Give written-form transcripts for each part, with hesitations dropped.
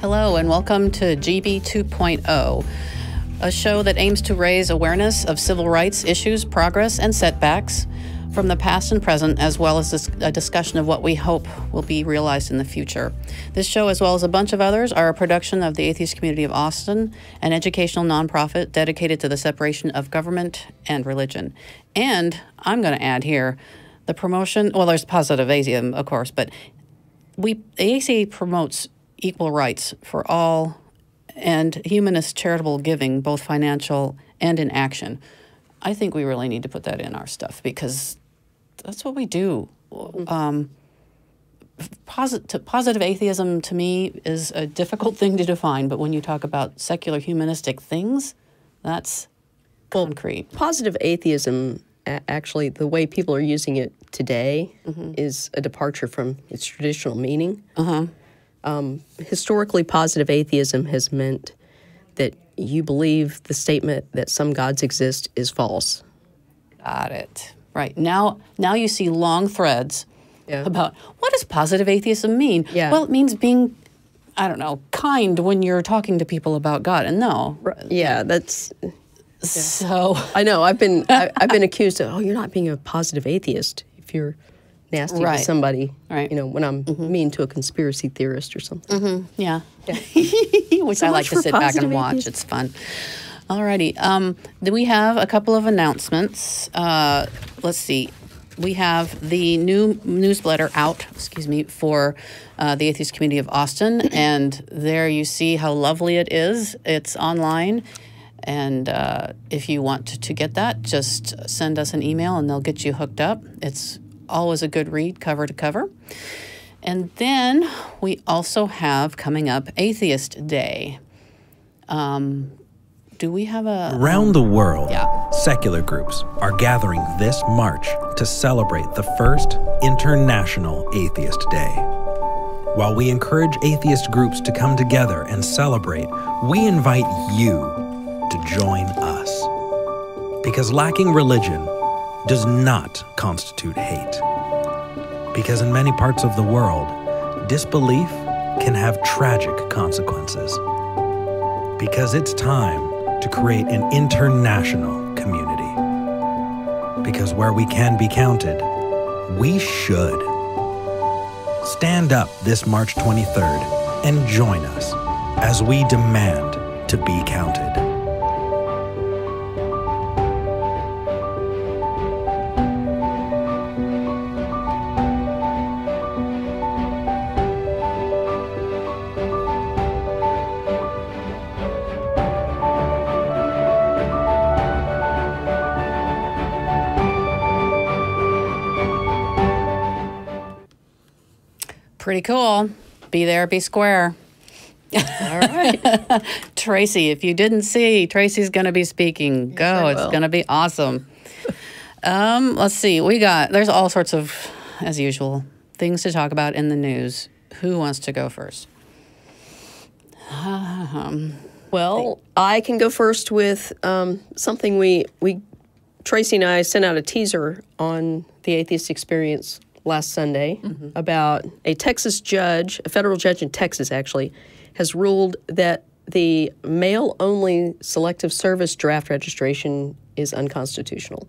Hello and welcome to GB 2.0, a show that aims to raise awareness of civil rights issues, progress, and setbacks from the past and present, as well as a discussion of what we hope will be realized in the future. This show, as well as a bunch of others, are a production of the Atheist Community of Austin, an educational nonprofit dedicated to the separation of government and religion. And I'm going to add here the promotion, well, there's positive atheism, of course, but ACA promotes equal rights for all and humanist charitable giving, both financial and in action. I think we really need to put that in our stuff because that's what we do. Positive atheism to me is a difficult thing to define, but when you talk about secular humanistic things, that's concrete. Positive atheism, actually, the way people are using it today is a departure from its traditional meaning. Historically, positive atheism has meant that you believe the statement that some gods exist is false. Got it. Right. Now you see long threads about what does positive atheism mean? Yeah. Well, it means being, I don't know, kind when you're talking to people about God. And no. Yeah, that's... Yeah. So... I know. I've been accused of, oh, you're not being a positive atheist if you're nasty to somebody, you know, when I'm mean to a conspiracy theorist or something. Yeah. Which So I like much to for sit back and positive watch. atheism. It's fun. Alrighty. Then we have a couple of announcements. Let's see. We have the new newsletter out, for the Atheist Community of Austin. And there you see how lovely it is. It's online. And if you want to get that, just send us an email and they'll get you hooked up. It's always a good read, cover to cover. And then we also have coming up Atheist Day. Do we have a... Around the world, secular groups are gathering this March to celebrate the first International Atheist Day. While we encourage atheist groups to come together and celebrate, we invite you to join us. Because lacking religion does not constitute hate. Because in many parts of the world, disbelief can have tragic consequences. Because it's time to create an international community. Because where we can be counted, we should. Stand up this March 23rd and join us as we demand to be counted. Pretty cool. Be there, be square. All right. Tracie, if you didn't see, Tracie's going to be speaking. Go. It's going to be awesome. Let's see. There's all sorts of, as usual, things to talk about in the news. Who wants to go first? Well, I can go first with something Tracie and I sent out a teaser on the Atheist Experience last Sunday about a Texas judge, a federal judge in Texas actually, has ruled that the male-only selective service draft registration is unconstitutional.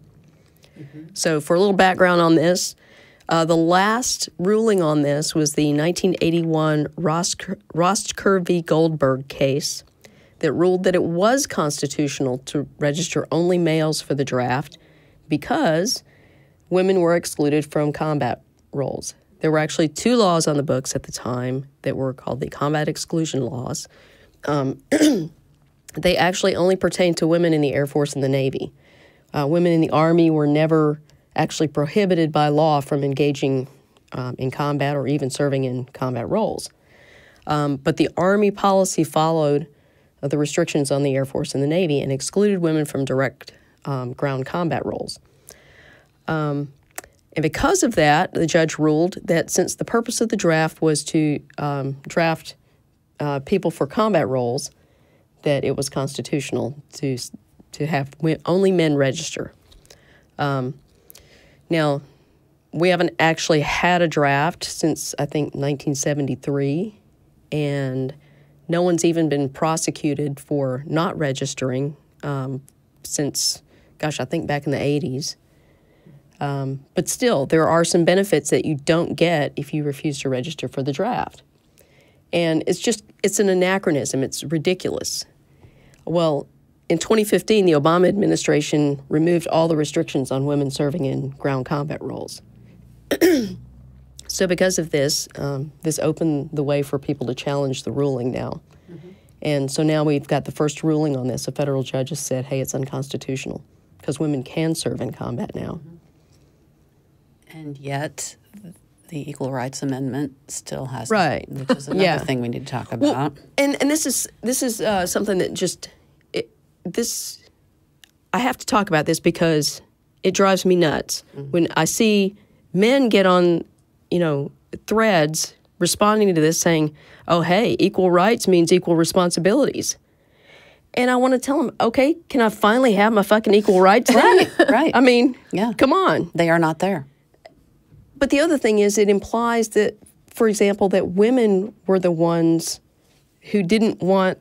So for a little background on this, the last ruling on this was the 1981 Rostker v. Goldberg case that ruled that it was constitutional to register only males for the draft because women were excluded from combat roles. There were actually two laws on the books at the time that were called the combat exclusion laws. They actually only pertained to women in the Air Force and the Navy. Women in the Army were never actually prohibited by law from engaging in combat or even serving in combat roles. But the Army policy followed the restrictions on the Air Force and the Navy and excluded women from direct ground combat roles. And because of that, the judge ruled that since the purpose of the draft was to draft people for combat roles, that it was constitutional to have only men register. Now, we haven't actually had a draft since, I think, 1973, and No one's even been prosecuted for not registering since, gosh, I think back in the 80s. But still, there are some benefits that you don't get if you refuse to register for the draft. And it's an anachronism. It's ridiculous. Well, in 2015, the Obama administration removed all the restrictions on women serving in ground combat roles. So because of this, this opened the way for people to challenge the ruling now. Mm-hmm. And so now we've got the first ruling on this. A federal judge has said, hey, it's unconstitutional because women can serve in combat now. Mm-hmm. And yet the Equal Rights Amendment still has, right, which is another thing we need to talk about. Well, and this is something that just I have to talk about this because it drives me nuts when I see men get on, threads responding to this saying, "Oh, hey, equal rights means equal responsibilities." And I want to tell them, okay, can I finally have my fucking equal rights? Right. I mean, come on. They are not there. But the other thing is it implies that, for example, that women were the ones who didn't want,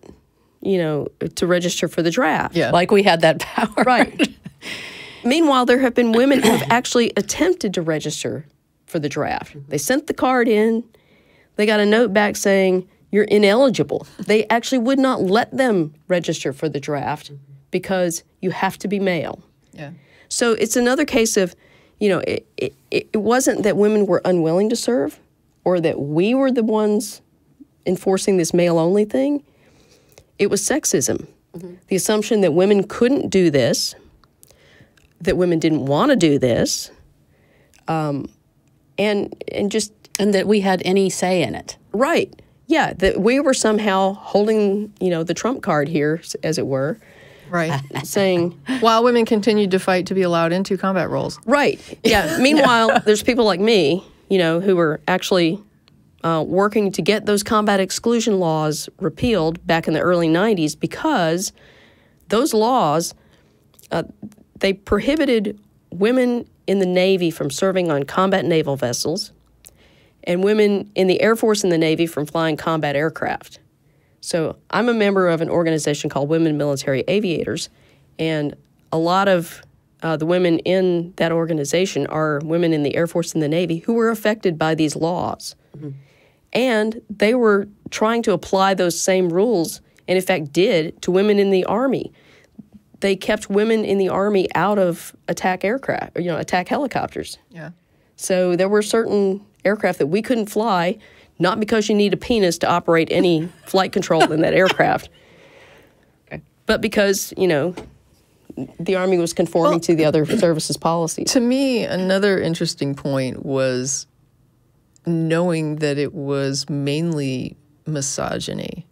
to register for the draft. Yeah. Like we had that power. Right. Meanwhile, there have been women who have actually attempted to register for the draft. They sent the card in. They got a note back saying, you're ineligible. They actually would not let them register for the draft because you have to be male. Yeah. So it's another case of, it wasn't that women were unwilling to serve or that we were the ones enforcing this male-only thing. It was sexism. Mm-hmm. The assumption that women couldn't do this, that women didn't want to do this, and that we had any say in it. Right. Yeah, that we were somehow holding, the trump card here, as it were. Right. Saying... While women continued to fight to be allowed into combat roles. Right. Yeah. Meanwhile, there's people like me, who were actually working to get those combat exclusion laws repealed back in the early 90s because those laws, they prohibited women in the Navy from serving on combat naval vessels and women in the Air Force and the Navy from flying combat aircraft. So I'm a member of an organization called Women Military Aviators, and a lot of the women in that organization are women in the Air Force and the Navy who were affected by these laws. Mm-hmm. And they were trying to apply those same rules, and in fact did, to women in the Army. They kept women in the Army out of attack aircraft, attack helicopters. Yeah. So there were certain aircraft that we couldn't fly, not because you need a penis to operate any flight control in that aircraft, but because, the Army was conforming to the other services policies. To me, another interesting point was knowing that it was mainly misogyny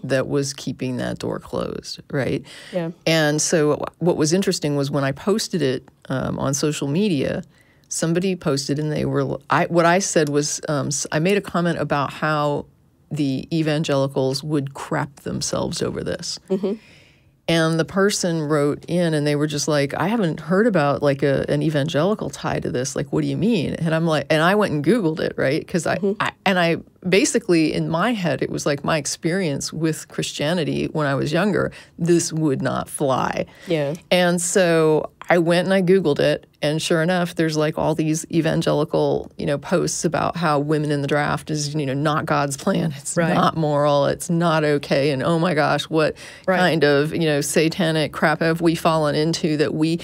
that was keeping that door closed, right? Yeah. And so what was interesting was when I posted it on social media, somebody posted and what I said was, I made a comment about how the evangelicals would crap themselves over this. Mm-hmm. And the person wrote in and they were just like, I haven't heard about like an evangelical tie to this. Like, what do you mean? And I'm like, and I went and Googled it, right? Because I basically, in my head, it was like my experience with Christianity when I was younger, this would not fly. Yeah. And so I went and I Googled it, and sure enough, there's like all these evangelical, posts about how women in the draft is, not God's plan. It's not moral. It's not okay. And oh my gosh, what kind of, satanic crap have we fallen into that we,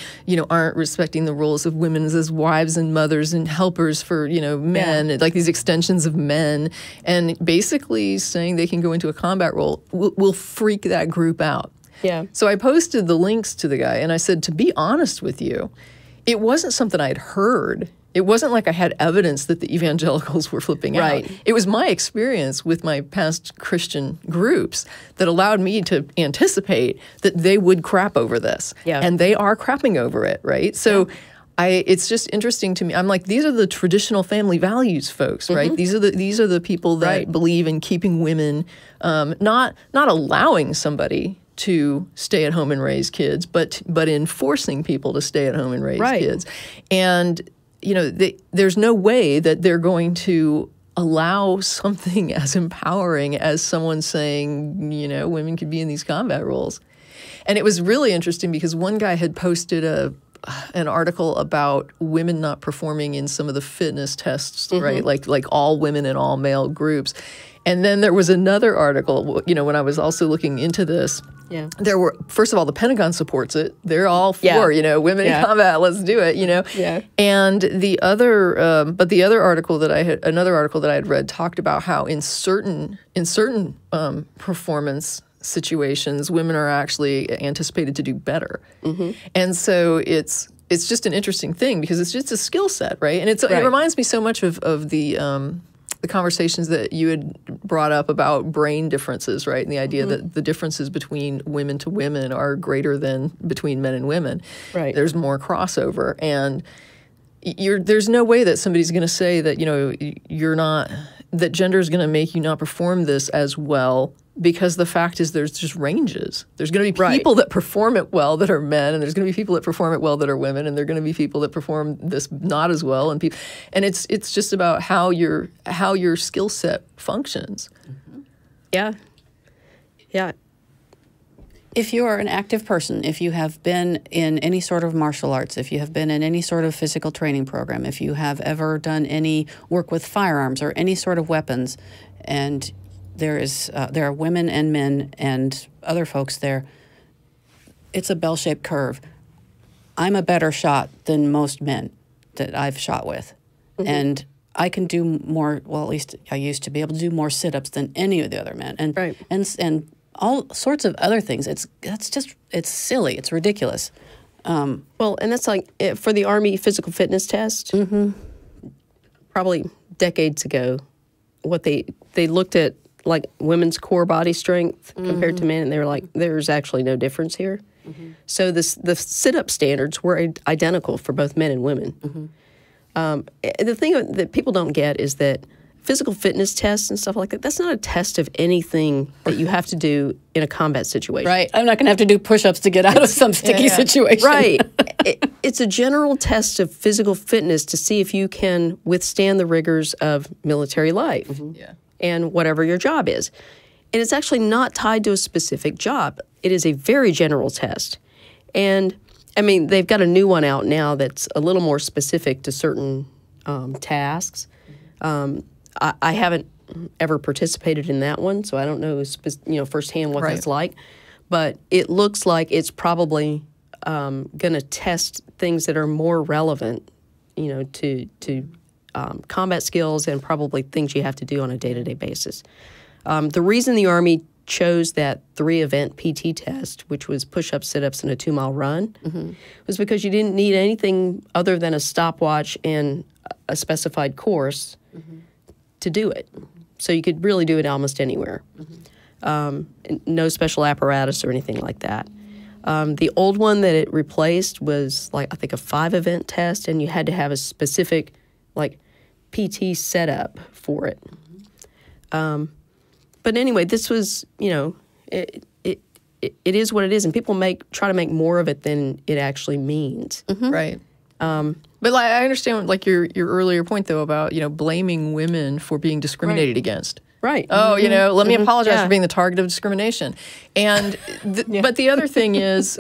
aren't respecting the roles of women as wives and mothers and helpers for, men, like these extensions of men, and basically saying they can go into a combat role will freak that group out. Yeah. So I posted the links to the guy, and I said, to be honest with you, it wasn't something I'd heard. It wasn't like I had evidence that the evangelicals were flipping out. It was my experience with my past Christian groups that allowed me to anticipate that they would crap over this. Yeah. And they are crapping over it, right? So it's just interesting to me. I'm like, these are the traditional family values, folks, right? Mm-hmm. These are the people that believe in keeping women, not allowing somebody to stay at home and raise kids, but in forcing people to stay at home and raise kids. And, there's no way that they're going to allow something as empowering as someone saying, you know, women could be in these combat roles. And it was really interesting because one guy had posted an article about women not performing in some of the fitness tests, right? Like all women in all male groups. And then there was another article, you know, when I was also looking into this, there were, first of all, the Pentagon supports it. They're all for, you know, women in combat, let's do it, you know. And the other, but the other article that another article that I had read talked about how in certain performance situations, women are actually anticipated to do better. And so it's just an interesting thing because it's just a skill set, right? And it reminds me so much of the conversations that you had brought up about brain differences, right? And the idea that the differences between women to women are greater than between men and women. Right. There's more crossover. And there's no way that somebody's going to say that, you know, that gender is going to make you not perform this as well, because the fact is there's just ranges. There's going to be people that perform it well that are men, and there's going to be people that perform it well that are women, and there are going to be people that perform this not as well, and it's just about how your skill set functions. Yeah. If you are an active person, if you have been in any sort of martial arts, if you have been in any sort of physical training program, if you have ever done any work with firearms or any sort of weapons, and there are women and men and other folks there, it's a bell-shaped curve. I'm a better shot than most men that I've shot with. And I can do more, well, at least I used to be able to do more sit-ups than any of the other men. And and all sorts of other things. It's silly. It's ridiculous. Well, and that's like for the Army physical fitness test, probably decades ago, what they looked at like women's core body strength compared to men, and they were like, there's actually no difference here. So the sit-up standards were identical for both men and women. The thing that people don't get is that physical fitness tests and stuff like that, that's not a test of anything that you have to do in a combat situation. Right. I'm not going to have to do push-ups to get out of some sticky situation. Right. It's a general test of physical fitness to see if you can withstand the rigors of military life and whatever your job is. And it's actually not tied to a specific job. It is a very general test. And, I mean, they've got a new one out now that's a little more specific to certain tasks. I haven't ever participated in that one, so I don't know, firsthand what that's like. But it looks like it's probably going to test things that are more relevant, to combat skills and probably things you have to do on a day-to-day basis. The reason the Army chose that 3-event PT test, which was push-ups, sit-ups, and a 2-mile run, was because you didn't need anything other than a stopwatch and a specified course to do it. So you could really do it almost anywhere. No special apparatus or anything like that. The old one that it replaced was, I think a 5-event test, and you had to have a specific, PT setup for it. But anyway, this was, it is what it is, and people try to make more of it than it actually means. Right. But I understand your earlier point though about blaming women for being discriminated against. Right. Oh, let me apologize for being the target of discrimination. And but the other thing is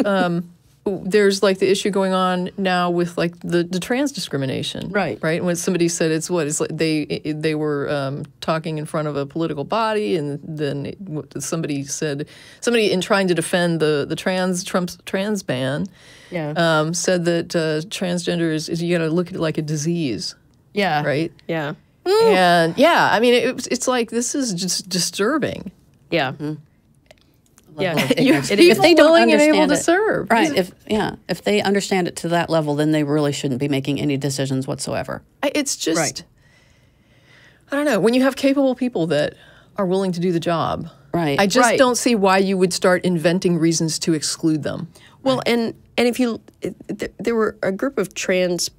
there's the issue going on now with the trans discrimination. Right. Right. When somebody said it's like they were talking in front of a political body, and then somebody in trying to defend Trump's trans ban. Said that transgender is you got to look at it like a disease. Yeah. Right? Yeah. And I mean, it's like, this is just disturbing. Yeah. If they don't willing and able to serve. Right. If they understand it to that level, then they really shouldn't be making any decisions whatsoever. It's just, I don't know, when you have capable people that are willing to do the job. Right. I just don't see why you would start inventing reasons to exclude them. Well, and if there were a group of trans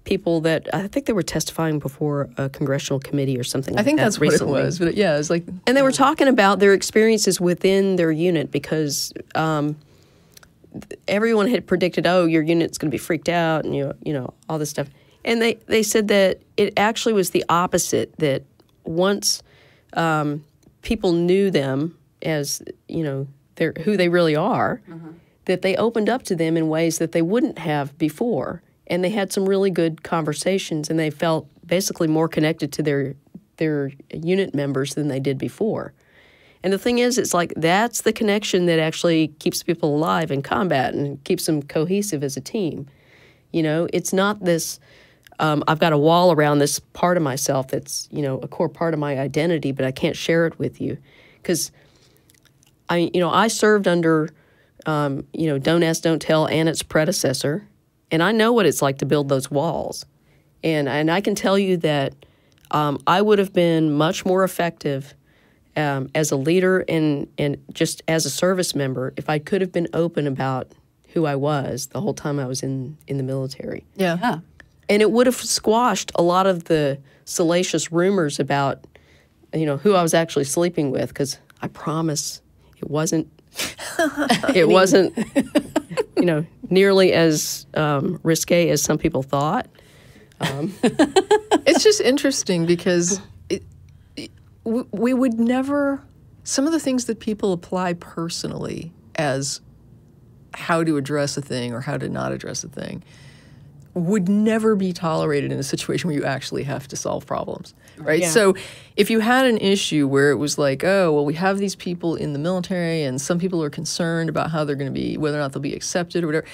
people that I think they were testifying before a congressional committee or something. I think that's recently. What it was, but it's like, and they were talking about their experiences within their unit because everyone had predicted, your unit's going to be freaked out and all this stuff, and they said that it actually was the opposite, that once people knew them as, who they really are, that they opened up to them in ways that they wouldn't have before. And they had some really good conversations, and they felt basically more connected to their unit members than they did before. And the thing is, it's like that's the connection that actually keeps people alive in combat and keeps them cohesive as a team. It's not this, I've got a wall around this part of myself that's, a core part of my identity, but I can't share it with you. Because I served under, Don't Ask, Don't Tell and its predecessor, and I know what it's like to build those walls. And I can tell you that I would have been much more effective as a leader and just as a service member if I could have been open about who I was the whole time I was in the military. Yeah. And it would have squashed a lot of the salacious rumors about, who I was actually sleeping with, because I promise it wasn't, nearly as risque as some people thought. It's just interesting because we would never, some of the things that people apply personally as how to address a thing or how to not address a thing would never be tolerated in a situation where you actually have to solve problems, right? Yeah. So if you had an issue where it was like, oh, well, we have these people in the military and some people are concerned about how they're going to be, whether or not they'll be accepted or whatever,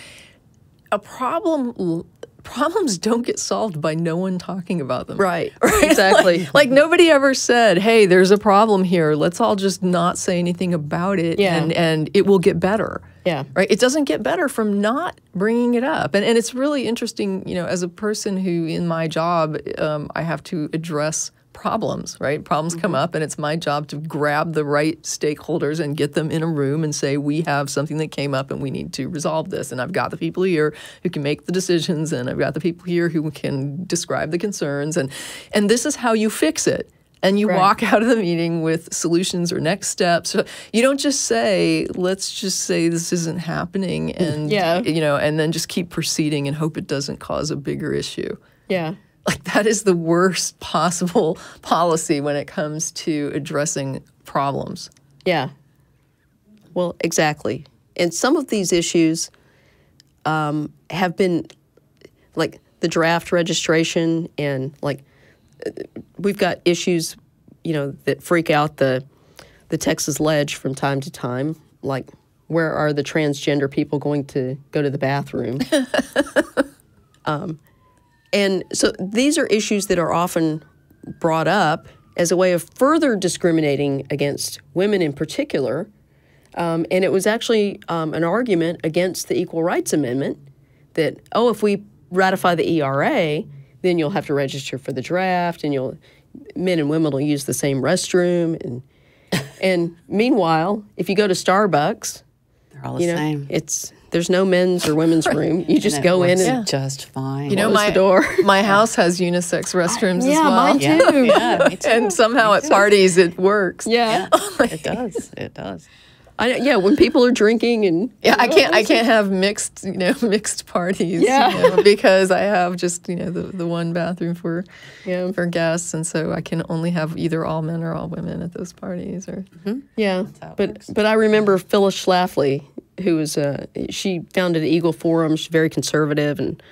problems don't get solved by no one talking about them. Right. Exactly. Like nobody ever said, hey, there's a problem here. Let's all just not say anything about it and it will get better. Yeah. Right? It doesn't get better from not bringing it up. And it's really interesting, as a person who in my job, I have to address problems, right? Problems come up, and it's my job to grab the right stakeholders and get them in a room and say, we have something that came up and we need to resolve this. And I've got the people here who can make the decisions, and I've got the people here who can describe the concerns, and this is how you fix it. And you walk out of the meeting with solutions or next steps. You don't just say, let's just say this isn't happening, and and then just keep proceeding and hope it doesn't cause a bigger issue. Yeah. Like that is the worst possible policy when it comes to addressing problems. Yeah. Well, exactly. And some of these issues have been, like the draft registration, and like we've got issues, that freak out the Texas Ledge from time to time, like where are the transgender people going to go to the bathroom? And so these are issues that are often brought up as a way of further discriminating against women in particular. And it was actually an argument against the Equal Rights Amendment that, if we ratify the ERA, then you'll have to register for the draft, and men and women will use the same restroom. And meanwhile, if you go to Starbucks, they're all the same. There's no men's or women's room. You just go in and just fine. close the door. My house has unisex restrooms as well. Mine too. Yeah, me too. And somehow at parties it works. Yeah. It does. It does. When people are drinking and I can't have mixed parties. Because I have just the one bathroom for guests, and so I can only have either all men or all women at those parties. Or but I remember Phyllis Schlafly, who was she founded Eagle Forum. She's very conservative, and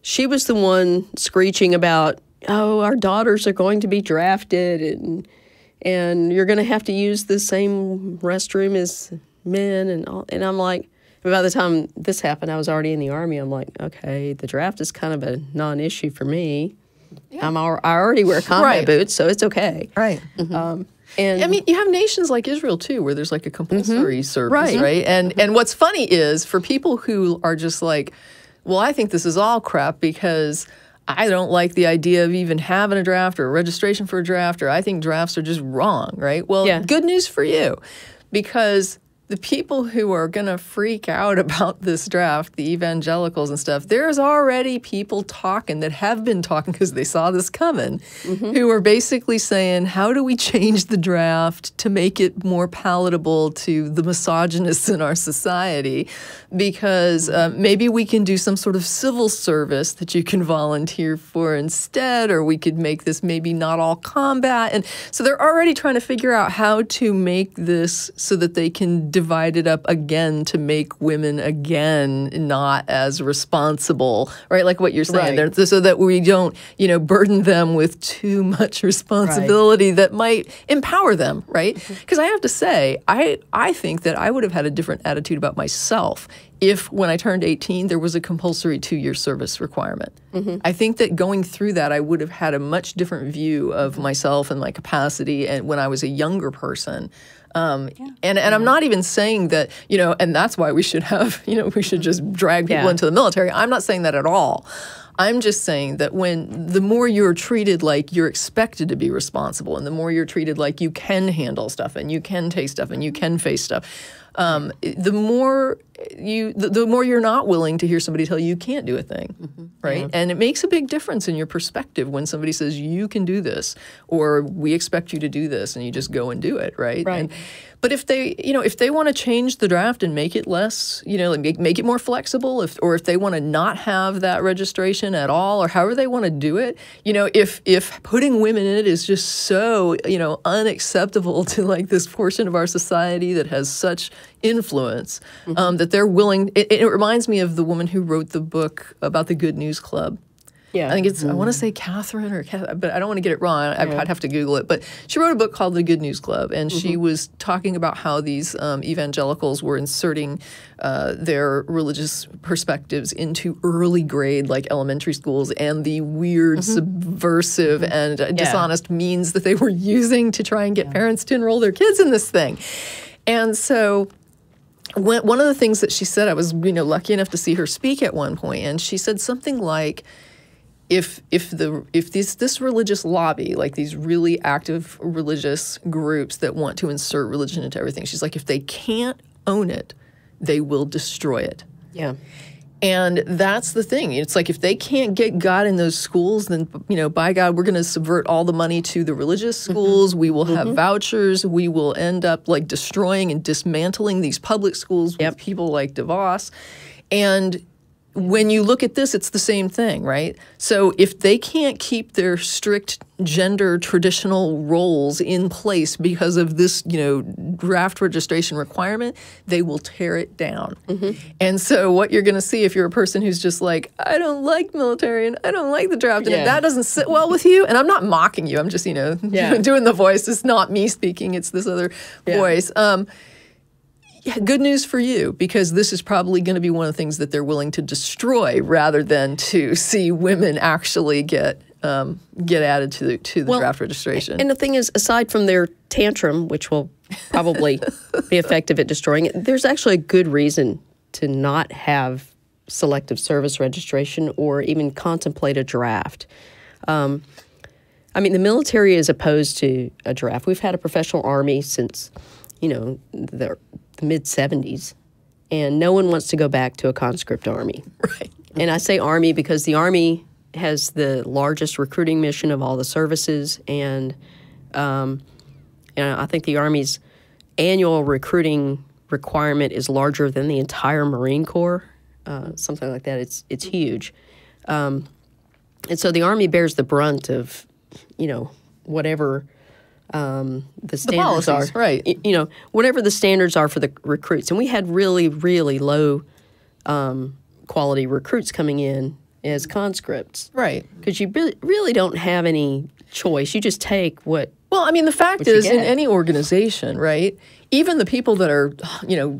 she was the one screeching about, our daughters are going to be drafted, and you're going to have to use the same restroom as men, and all. And I'm like, by the time this happened, I was already in the Army. I'm like, okay, the draft is kind of a non-issue for me. Yeah. I already wear combat boots, so it's okay. Right. And I mean, you have nations like Israel too, where there's like a compulsory service, right? And what's funny is for people who are just like, well, I think this is all crap because I don't like the idea of even having a draft or a registration for a draft, or I think drafts are just wrong, right? Well, good news for you, because the people who are going to freak out about this draft, the evangelicals and stuff, there's already people talking that have been talking because they saw this coming, who are basically saying, how do we change the draft to make it more palatable to the misogynists in our society? Because maybe we can do some sort of civil service that you can volunteer for instead, or we could make this maybe not all combat. And so they're already trying to figure out how to make this so that they can divide it up again to make women again not as responsible, right? Like what you're saying, so that we don't, burden them with too much responsibility that might empower them, right? Because I have to say, I think that I would have had a different attitude about myself if, when I turned 18, there was a compulsory 2-year service requirement. I think that going through that, I would have had a much different view of myself and my capacity, and when I was a younger person. And I'm not even saying that, and that's why we should have, we should just drag people into the military. I'm not saying that at all. I'm just saying that the more you're treated like you're expected to be responsible, and the more you're treated like you can handle stuff and you can take stuff and you can face stuff, the more you're not willing to hear somebody tell you can't do a thing, right? Yeah. And it makes a big difference in your perspective when somebody says you can do this, or we expect you to do this, and you just go and do it, right? Right. But if they want to change the draft and make it less, make it more flexible, or if they want to not have that registration at all, or however they want to do it, if putting women in it is just so, unacceptable to like this portion of our society that has such influence, that they're willing. It reminds me of the woman who wrote the book about the Good News Club. Yeah. I think it's, I want to say Catherine, but I don't want to get it wrong. I'd have to Google it. But she wrote a book called The Good News Club, and she was talking about how these evangelicals were inserting their religious perspectives into early grade, like elementary schools, and the weird, subversive, and dishonest means that they were using to try and get parents to enroll their kids in this thing. And so one of the things that she said, I was lucky enough to see her speak at one point, and she said something like, if this religious lobby, like these really active religious groups that want to insert religion into everything, she's like, if they can't own it, they will destroy it. Yeah. And that's the thing. It's like if they can't get God in those schools, then, by God, we're going to subvert all the money to the religious schools. We will have vouchers. We will end up like destroying and dismantling these public schools with people like DeVos. And when you look at this, it's the same thing, right? So if they can't keep their strict gender traditional roles in place because of this, draft registration requirement, they will tear it down. And so what you're going to see if you're a person who's just like, I don't like military and I don't like the draft, and if that doesn't sit well with you, and I'm not mocking you, I'm just, doing the voice. It's not me speaking, it's this other voice. Good news for you, because this is probably going to be one of the things that they're willing to destroy rather than to see women actually get added to the draft registration. And the thing is, aside from their tantrum, which will probably be effective at destroying it, there's actually a good reason to not have selective service registration or even contemplate a draft. The military is opposed to a draft. We've had a professional army since, the mid-'70s, and no one wants to go back to a conscript army. Right. And I say army because the army has the largest recruiting mission of all the services, and I think the Army's annual recruiting requirement is larger than the entire Marine Corps, something like that. It's huge. And so the Army bears the brunt of, whatever the standards are, right? Whatever the standards are for the recruits, and we had really, really low quality recruits coming in as conscripts, right? Because you really don't have any choice. You just take what. Well, the fact is, in any organization, right? Even the people that are,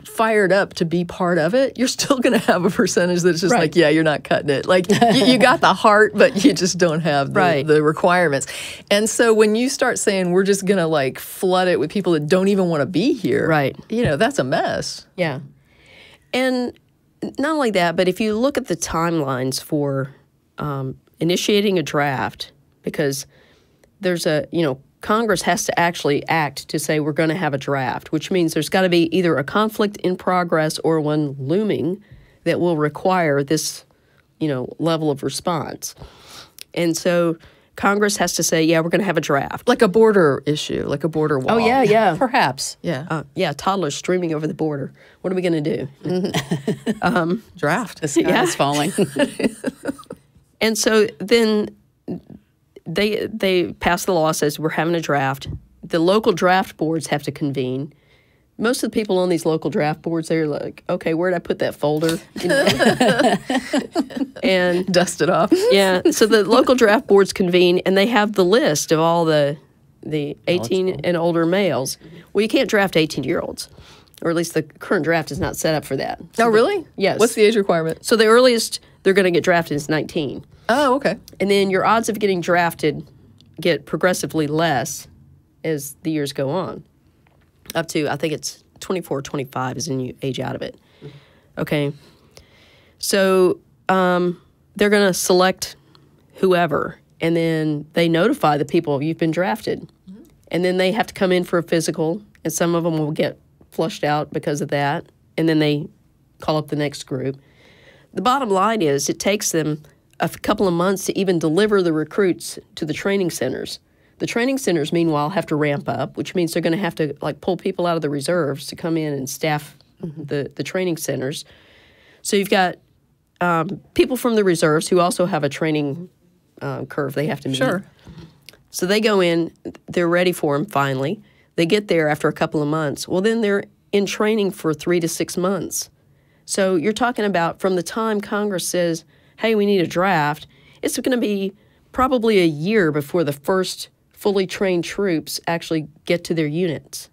fired up to be part of it, you're still going to have a percentage that's just like, yeah, you're not cutting it. Like, you got the heart, but you just don't have the requirements. And so when you start saying we're just going to, flood it with people that don't even want to be here, that's a mess. Yeah. And not only that, but if you look at the timelines for initiating a draft, because there's a, Congress has to actually act to say we're going to have a draft, which means there's got to be either a conflict in progress or one looming that will require this, level of response. And so Congress has to say, yeah, we're going to have a draft. Like a border issue, like a border wall. Oh, yeah. Perhaps. Yeah. Toddlers streaming over the border. What are we going to do? Draft. The sky is falling. And so then they pass the law, says we're having a draft. The local draft boards have to convene. Most of the people on these local draft boards, they're like, okay, where'd I put that folder? And dust it off. Yeah. So the local draft boards convene, and they have the list of all the 18 and older males. Well, you can't draft 18-year-olds, or at least the current draft is not set up for that. Oh, really? Yes. What's the age requirement? So the earliest they're going to get drafted is 19. Oh, okay. And then your odds of getting drafted get progressively less as the years go on. Up to, I think it's 24, 25 is when you age out of it. Okay. So they're going to select whoever, and then they notify the people you've been drafted. And then they have to come in for a physical, and some of them will get flushed out because of that, and then they call up the next group. The bottom line is it takes them a couple of months to even deliver the recruits to the training centers. The training centers, meanwhile, have to ramp up, which means they're going to have to pull people out of the reserves to come in and staff the training centers. So you've got people from the reserves who also have a training curve they have to meet. Sure. So they go in, they're ready for them finally. They get there after a couple of months. Well, then they're in training for 3 to 6 months. So you're talking about from the time Congress says, hey, we need a draft, it's going to be probably a year before the first fully trained troops actually get to their units.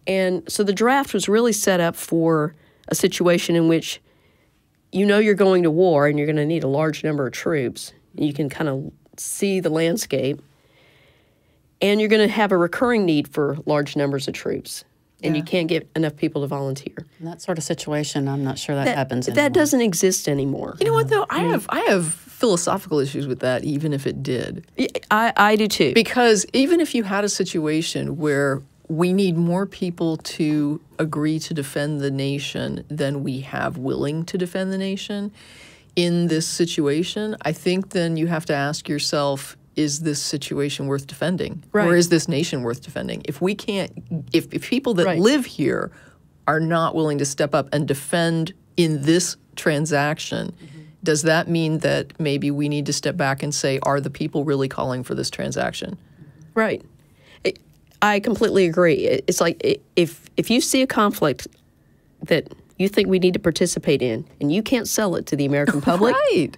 And so the draft was really set up for a situation in which you're going to war and you're going to need a large number of troops. You can kind of see the landscape. And you're going to have a recurring need for large numbers of troops. And you can't get enough people to volunteer. In that sort of situation, I'm not sure that happens anymore. That doesn't exist anymore. You know what, though? I have philosophical issues with that, even if it did. I do, too. Because even if you had a situation where we need more people to agree to defend the nation than we have willing to defend the nation in this situation, I think then you have to ask yourself, is this situation worth defending? Right. Or is this nation worth defending? If we can't, if people that live here are not willing to step up and defend in this transaction, does that mean that maybe we need to step back and say, are the people really calling for this transaction? Right. I completely agree. It's like if you see a conflict that you think we need to participate in and you can't sell it to the American public, Right.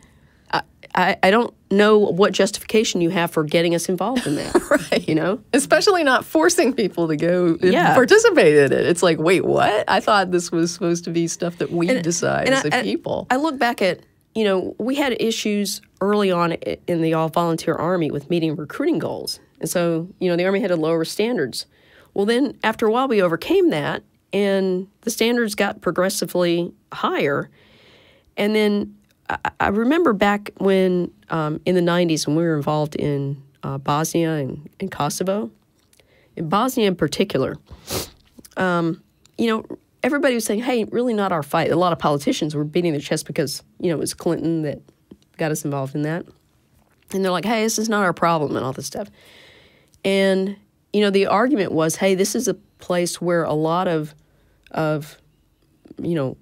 I don't know what justification you have for getting us involved in that. Right. Especially not forcing people to go Yeah. participate in it. It's like, wait, what? I thought this was supposed to be stuff that we decide as a people. I look back at, we had issues early on in the all-volunteer Army with meeting recruiting goals. And so, the Army had to lower standards. Well, then after a while we overcame that, and the standards got progressively higher. And then I remember back when, in the 90s, when we were involved in Bosnia and Kosovo, in Bosnia in particular, everybody was saying, hey, really not our fight. A lot of politicians were beating their chest because, it was Clinton that got us involved in that. And they're like, hey, this is not our problem and all this stuff. And, the argument was, hey, this is a place where a lot of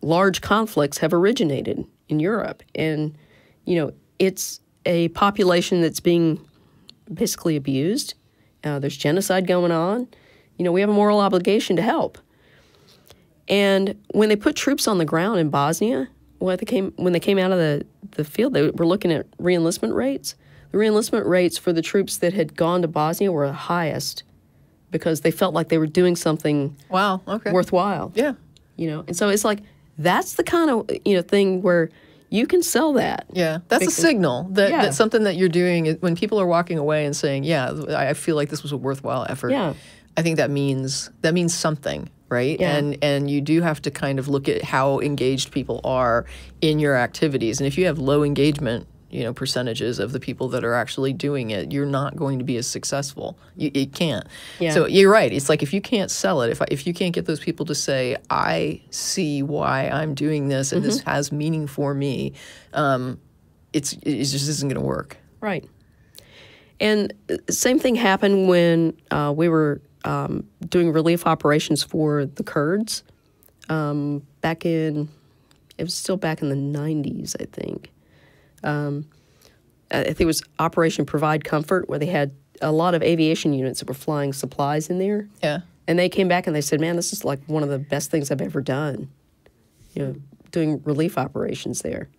large conflicts have originated in Europe. And, it's a population that's being basically abused. There's genocide going on. We have a moral obligation to help. And when they put troops on the ground in Bosnia, when they came out of the field, they were looking at reenlistment rates. The reenlistment rates for the troops that had gone to Bosnia were the highest because they felt like they were doing something worthwhile. Yeah. And so it's like, that's the kind of, thing where you can sell that. Yeah, that's a signal that something that you're doing, when people are walking away and saying, yeah, I feel like this was a worthwhile effort. Yeah. I think that means something, right? Yeah. And you do have to kind of look at how engaged people are in your activities. And if you have low engagement, percentages of the people that are actually doing it, you're not going to be as successful. It can't. Yeah. So you're right. It's like if you can't sell it, if you can't get those people to say, I see why I'm doing this and this has meaning for me, it just isn't going to work. Right. And same thing happened when we were doing relief operations for the Kurds back in, it was still back in the 90s, I think. I think it was Operation Provide Comfort, where they had a lot of aviation units that were flying supplies in there. Yeah. And they came back and they said, man, this is like one of the best things I've ever done, doing relief operations there.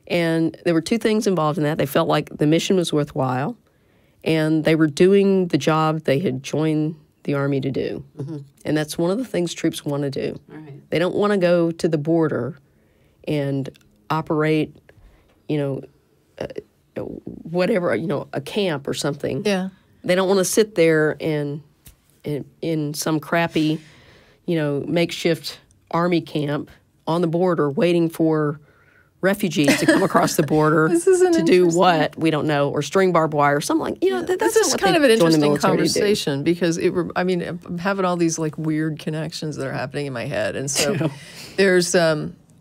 And there were two things involved in that. They felt like the mission was worthwhile, and they were doing the job they had joined the Army to do. And that's one of the things troops want to do. Right. They don't want to go to the border and operate, whatever, a camp or something. Yeah. They don't want to sit there and in some crappy, makeshift Army camp on the border waiting for refugees to come across the border to do what we don't know, or string barbed wire, or something like that's this is what kind they of an join the interesting military to do. conversation because I'm having all these like weird connections that are happening in my head, and so there's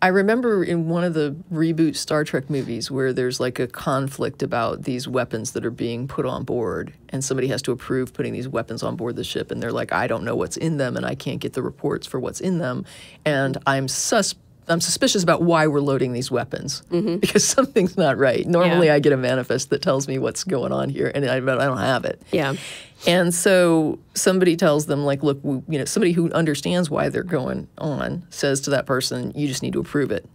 I remember in one of the reboot Star Trek movies where there's like a conflict about these weapons that are being put on board, and somebody has to approve putting these weapons on board the ship, and they're like, I don't know what's in them, and I can't get the reports for what's in them, and I'm suspicious about why we're loading these weapons because something's not right. Normally, I get a manifest that tells me what's going on here, and I don't have it. Yeah. And so somebody tells them, like, look, somebody who understands why they're going on says to that person, you just need to approve it.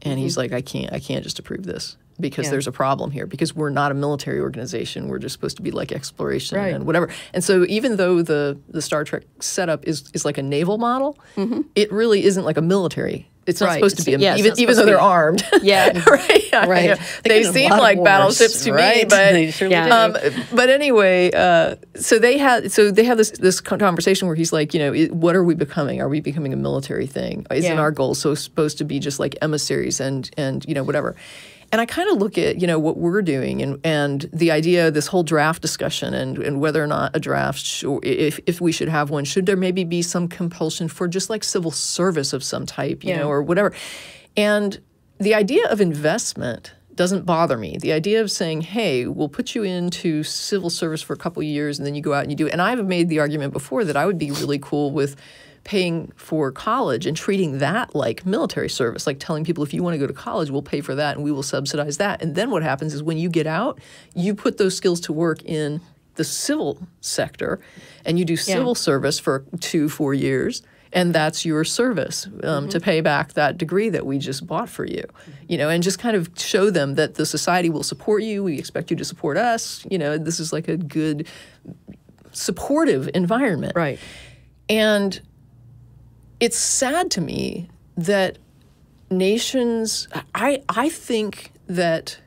And he's like, I can't just approve this because there's a problem here, because we're not a military organization. We're just supposed to be like exploration and whatever. And so even though the Star Trek setup is like a naval model, it really isn't like a milmilitary. It's not supposed to be, even though they're armed. Yeah. Right. They seem like battleships to me, but but anyway, so they have this conversation where he's like, what are we becoming? Are we becoming a military thing? Isn't our goal so supposed to be just like emissaries and whatever? And I kind of look at, what we're doing and the idea, this whole draft discussion and whether or not a draft, if we should have one, should there maybe be some compulsion for just like civil service of some type, or whatever. And the idea of investment doesn't bother me. The idea of saying, hey, we'll put you into civil service for a couple of years and then you go out and you do it. And I've made the argument before that I would be really cool with paying for college and treating that like military service, like telling people if you want to go to college, we'll pay for that and we will subsidize that. And then what happens is when you get out, you put those skills to work in the civil sector and you do civil service for 2-4 years. And that's your service to pay back that degree that we just bought for you, and just kind of show them that the society will support you. We expect you to support us. This is like a good, supportive environment. Right. And it's sad to me that nations, I think that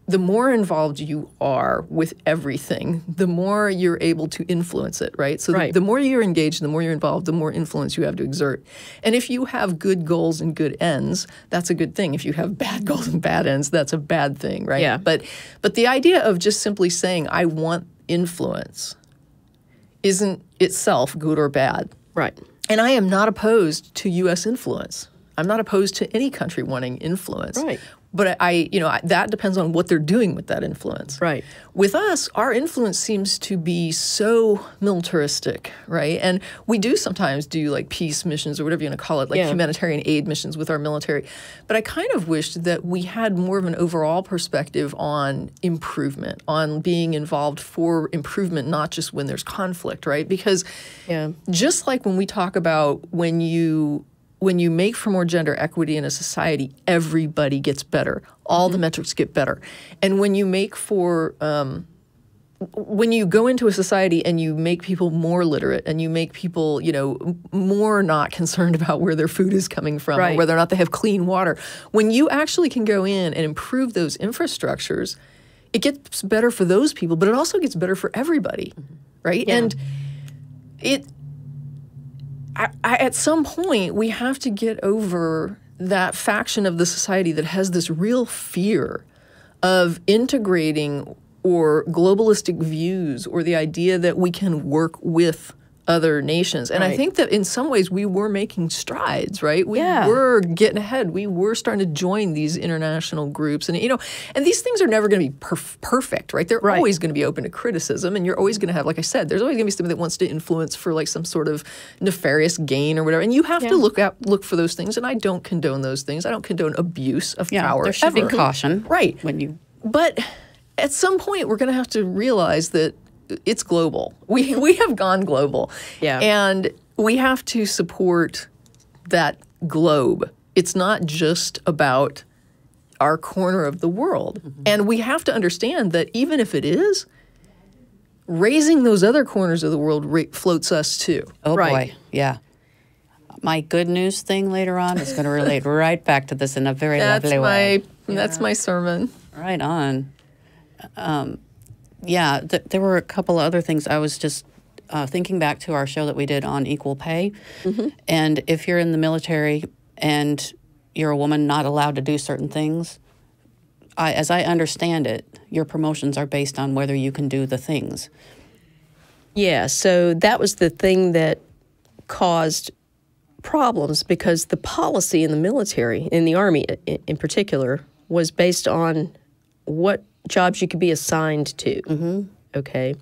the more involved you are with everything, the more you're able to influence it, right? So the more you're engaged, the more you're involved, the more influence you have to exert. And if you have good goals and good ends, that's a good thing. If you have bad goals and bad ends, that's a bad thing, right? Yeah. But the idea of just simply saying, I want influence isn't itself good or bad. Right. And I am not opposed to U.S. influence. I'm not opposed to any country wanting influence. Right. But that depends on what they're doing with that influence. Right. With us, our influence seems to be so militaristic, right? And we do sometimes do like peace missions or whatever you want to call it, like humanitarian aid missions with our military. But I kind of wished that we had more of an overall perspective on improvement, on being involved for improvement, not just when there's conflict, right? Because just like when we talk about when you make for more gender equity in a society, everybody gets better. All the metrics get better. And when you make for, when you go into a society and you make people more literate and you make people, more not concerned about where their food is coming from or whether or not they have clean water, when you actually can go in and improve those infrastructures, it gets better for those people, but it also gets better for everybody, right? Yeah. And at some point, we have to get over that faction of the society that has this real fear of integrating or globalistic views or the idea that we can work with other nations. And I think that in some ways we were making strides, right? We were getting ahead. We were starting to join these international groups. And, you know, and these things are never going to be perfect, right? They're always going to be open to criticism. And you're always going to have, like I said, there's always going to be somebody that wants to influence for like some sort of nefarious gain or whatever. And you have to look for those things. And I don't condone those things. I don't condone abuse of power. There should be caution. Right. When you... But at some point, we're going to have to realize that it's global. We have gone global. Yeah. And we have to support that globe. It's not just about our corner of the world. And we have to understand that even if it is, raising those other corners of the world floats us too. Oh, boy. Yeah. My good news thing later on is going to relate right back to this in a very lovely way. That's my sermon. Right on. There were a couple of other things. I was just thinking back to our show that we did on equal pay. And if you're in the military and you're a woman not allowed to do certain things, as I understand it, your promotions are based on whether you can do the things. Yeah, so that was the thing that caused problems because the policy in the military, in the Army in particular, was based on what jobs you could be assigned to, okay?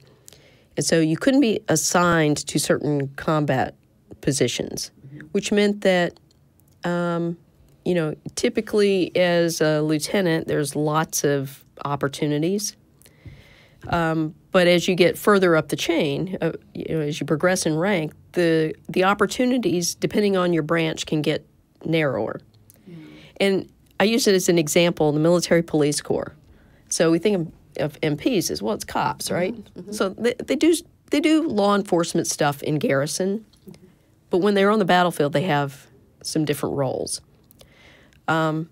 And so you couldn't be assigned to certain combat positions, which meant that, you know, typically as a lieutenant, there's lots of opportunities. But as you get further up the chain, you know, as you progress in rank, the opportunities, depending on your branch, can get narrower. And I use it as an example in the military police corps. So we think of MPs as, well, it's cops, right? So they do law enforcement stuff in garrison, but when they're on the battlefield, they have some different roles. In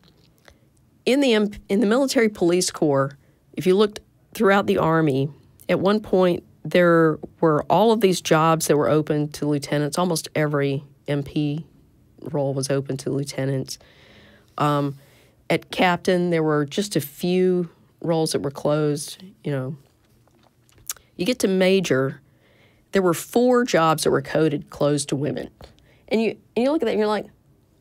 the military police corps, if you looked throughout the Army, at one point there were all of these jobs that were open to lieutenants. Almost every MP role was open to lieutenants. At captain, there were just a few roles that were closed. You know, you get to major, there were 4 jobs that were coded closed to women, and you look at that and you're like,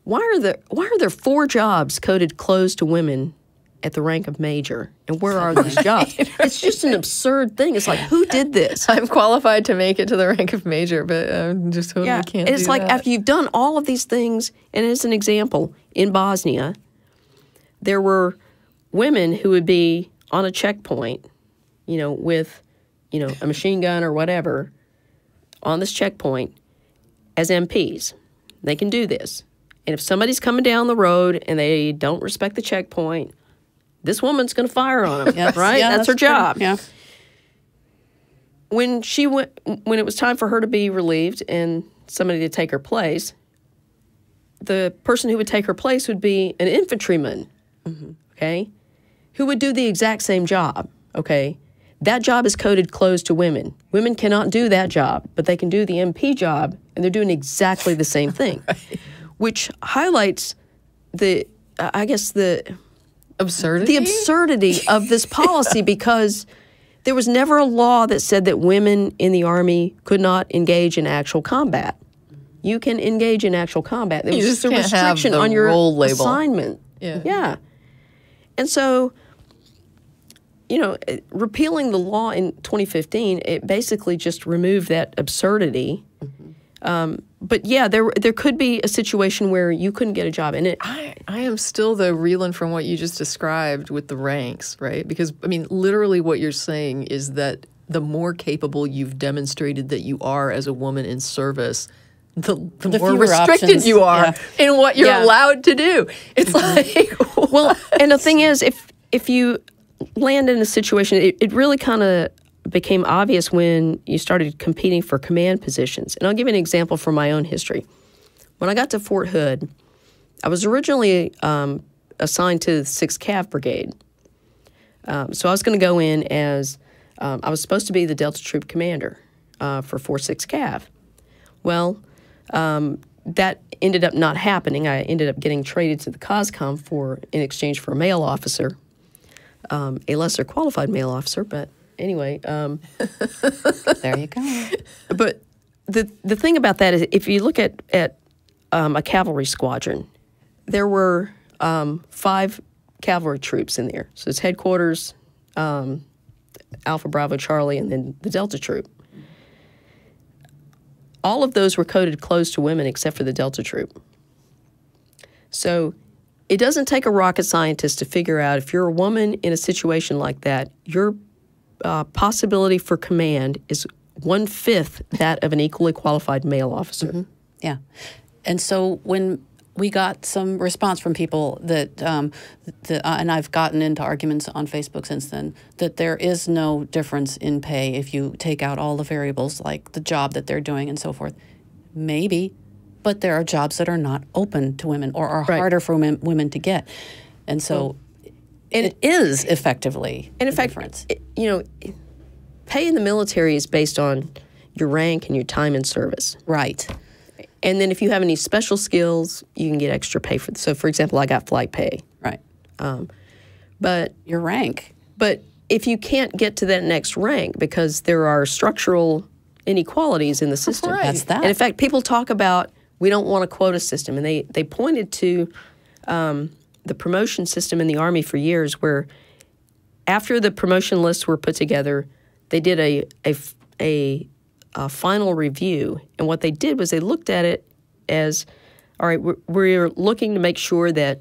why are there 4 jobs coded closed to women at the rank of major, and where are these jobs? It's just an absurd thing. It's like, who did this? I'm qualified to make it to the rank of major, but I just totally can't. It's do like that. after you've done all of these things, and as an example, in Bosnia, there were women who would be on a checkpoint, you know, with, you know, a machine gun or whatever, on this checkpoint as MPs. They can do this. And if somebody's coming down the road and they don't respect the checkpoint, this woman's going to fire on them, right? Yeah, that's her job. Yeah. When it was time for her to be relieved and somebody to take her place, the person who would take her place would be an infantryman, okay, who would do the exact same job, okay? That job is coded closed to women. Women cannot do that job, but they can do the MP job, and they're doing exactly the same thing, which highlights the absurdity of this policy because there was never a law that said that women in the Army could not engage in actual combat. You can engage in actual combat. There was just a restriction on your assignment. Yeah. And so, you know, repealing the law in 2015, it basically just removed that absurdity. But yeah, there could be a situation where you couldn't get a job. And I am still though reeling from what you just described with the ranks, right? Because I mean, literally what you're saying is that the more capable you've demonstrated that you are as a woman in service, the more restricted options. You are in what you're allowed to do. It's like, well, and the thing is, if you land in a situation, it really kind of became obvious when you started competing for command positions. And I'll give you an example from my own history. When I got to Fort Hood, I was originally assigned to the 6th Cav Brigade. So I was going to go in as, I was supposed to be the Delta Troop Commander for 4-6 Cav. Well, that ended up not happening. I ended up getting traded to the COSCOM in exchange for a male officer. a lesser qualified male officer. But anyway, There you go. but the thing about that is, if you look at a cavalry squadron, there were 5 cavalry troops in there. So it's headquarters, Alpha, Bravo, Charlie, and then the Delta troop. All of those were coded closed to women except for the Delta troop. So it doesn't take a rocket scientist to figure out, if you're a woman in a situation like that, your possibility for command is 1/5 that of an equally qualified male officer. Yeah. And so when we got some response from people that, and I've gotten into arguments on Facebook since then, that there is no difference in pay if you take out all the variables like the job that they're doing and so forth. Maybe, but there are jobs that are not open to women or are harder for women to get. And so it is effectively and in fact, difference. Pay in the military is based on your rank and your time in service. Right. And then if you have any special skills, you can get extra pay for. So, for example, I got flight pay. Right. But Your rank. But if you can't get to that next rank because there are structural inequalities in the system. Right. That's that. And in fact, people talk about, we don't want a quota system. And they pointed to the promotion system in the Army for years, where after the promotion lists were put together, they did a final review. And what they did was they looked at it as, all right, we're looking to make sure that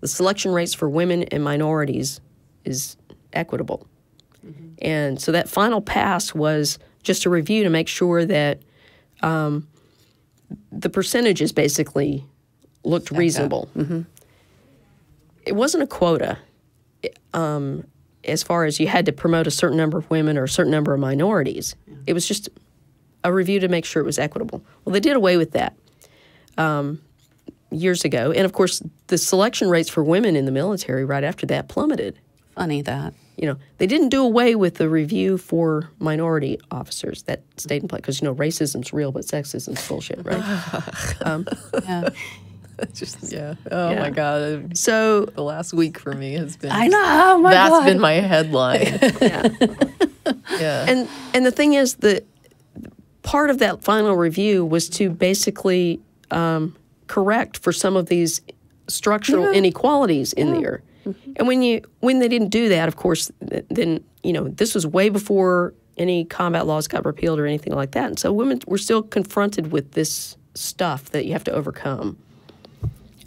the selection rates for women and minorities is equitable. And so that final pass was just a review to make sure that the percentages basically looked reasonable. It wasn't a quota as far as you had to promote a certain number of women or a certain number of minorities. It was just a review to make sure it was equitable. Well, they did away with that years ago. And, of course, the selection rates for women in the military right after that plummeted. Funny that. They didn't do away with the review for minority officers. That stayed in place because, racism's real, but sexism's bullshit, right? Yeah. Oh, my God. So The last week for me has been... I know. Oh, my That's God. been my headline. Yeah. And the thing is that part of that final review was to basically correct for some of these structural inequalities in there. And when they didn't do that, of course, then this was way before any combat laws got repealed or anything like that. And so women were still confronted with this stuff that you have to overcome.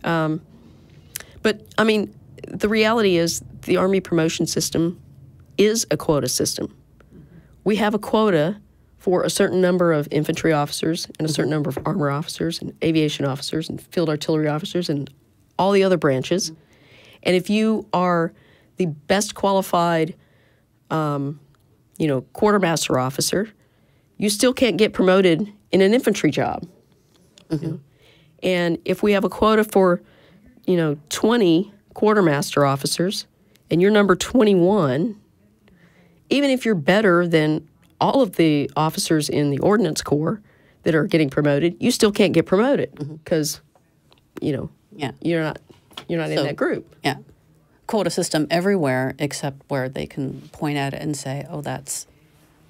But I mean, the reality is the Army promotion system is a quota system. We have a quota for a certain number of infantry officers and a certain number of armor officers and aviation officers and field artillery officers and all the other branches. And if you are the best qualified, quartermaster officer, you still can't get promoted in an infantry job. And if we have a quota for, 20 quartermaster officers and you're number 21, even if you're better than all of the officers in the Ordnance Corps that are getting promoted, you still can't get promoted because, you're not in that group. Yeah. Quota system everywhere except where they can point at it and say, oh, that's...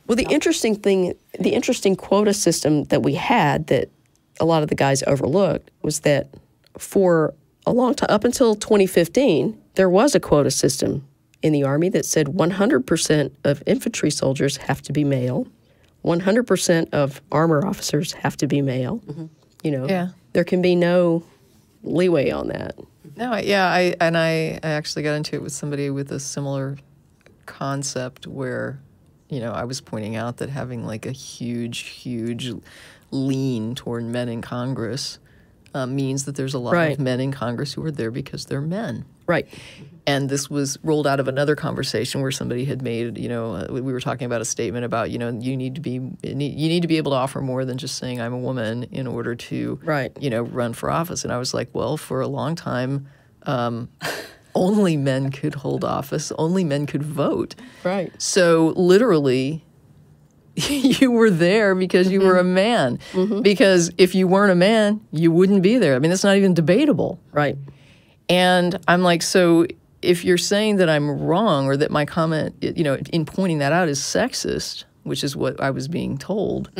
Well, the interesting quota system that we had that a lot of the guys overlooked was that for a long time, up until 2015, there was a quota system in the Army that said 100% of infantry soldiers have to be male, 100% of armor officers have to be male. There can be no leeway on that. No, I actually got into it with somebody with a similar concept where, I was pointing out that having like a huge lean toward men in Congress means that there's a lot of men in Congress who are there because they're men. Right. And this was rolled out of another conversation where somebody had made, we were talking about a statement about, you need to be able to offer more than just saying I'm a woman in order to, run for office. And I was like, well, for a long time, only men could hold office, only men could vote. Right. So literally, you were there because you were a man. Because if you weren't a man, you wouldn't be there. I mean, that's not even debatable. Right. And I'm like, so if you're saying that I'm wrong or that my comment, in pointing that out is sexist, which is what I was being told,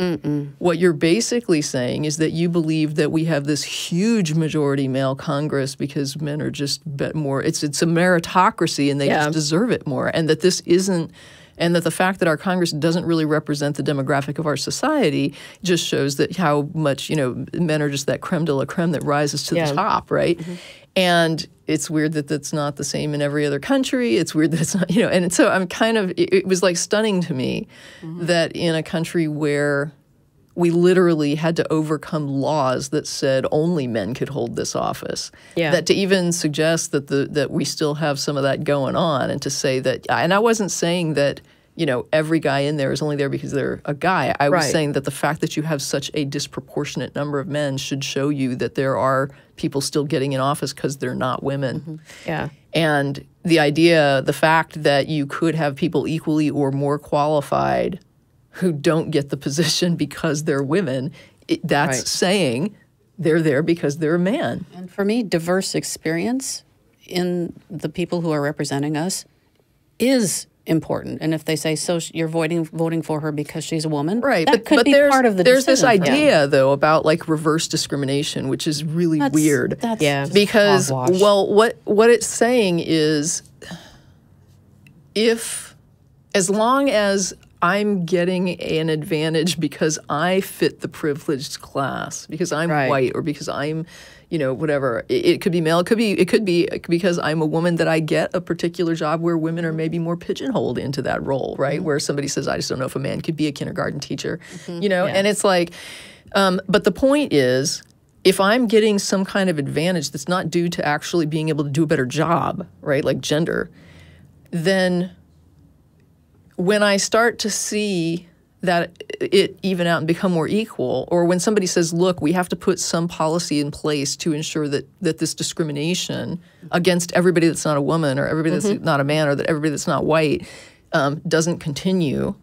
what you're basically saying is that you believe that we have this huge majority male Congress because men are just more, it's a meritocracy and they just deserve it more, and that this isn't, and that the fact that our Congress doesn't really represent the demographic of our society just shows that how much, men are just that creme de la creme that rises to the top, right? And it's weird that that's not the same in every other country. It's weird that it's not, and so I'm kind of, it was like stunning to me that in a country where we literally had to overcome laws that said only men could hold this office, that to even suggest that we still have some of that going on, and to say that, and I wasn't saying that, every guy in there is only there because they're a guy. I was saying that the fact that you have such a disproportionate number of men should show you that there are people still getting in office because they're not women. And the fact that you could have people equally or more qualified who don't get the position because they're women, that's saying they're there because they're a man. And for me, diverse experience in the people who are representing us is important. And if they say, so you're voting for her because she's a woman, that could be part of the there's this decision. idea, though, about like reverse discrimination, which is really weird. Because, well, what it's saying is as long as I'm getting an advantage because I fit the privileged class, because I'm white, or because I'm, whatever. It could be male. It could be because I'm a woman that I get a particular job where women are maybe more pigeonholed into that role, right? Where somebody says, I just don't know if a man could be a kindergarten teacher, And it's like, but the point is, if I'm getting some kind of advantage that's not due to actually being able to do a better job, right, like gender, then when I start to see that it even out and become more equal, or when somebody says, look, we have to put some policy in place to ensure that this discrimination against everybody that's not a woman, or everybody that's not a man, or that everybody that's not white doesn't continue,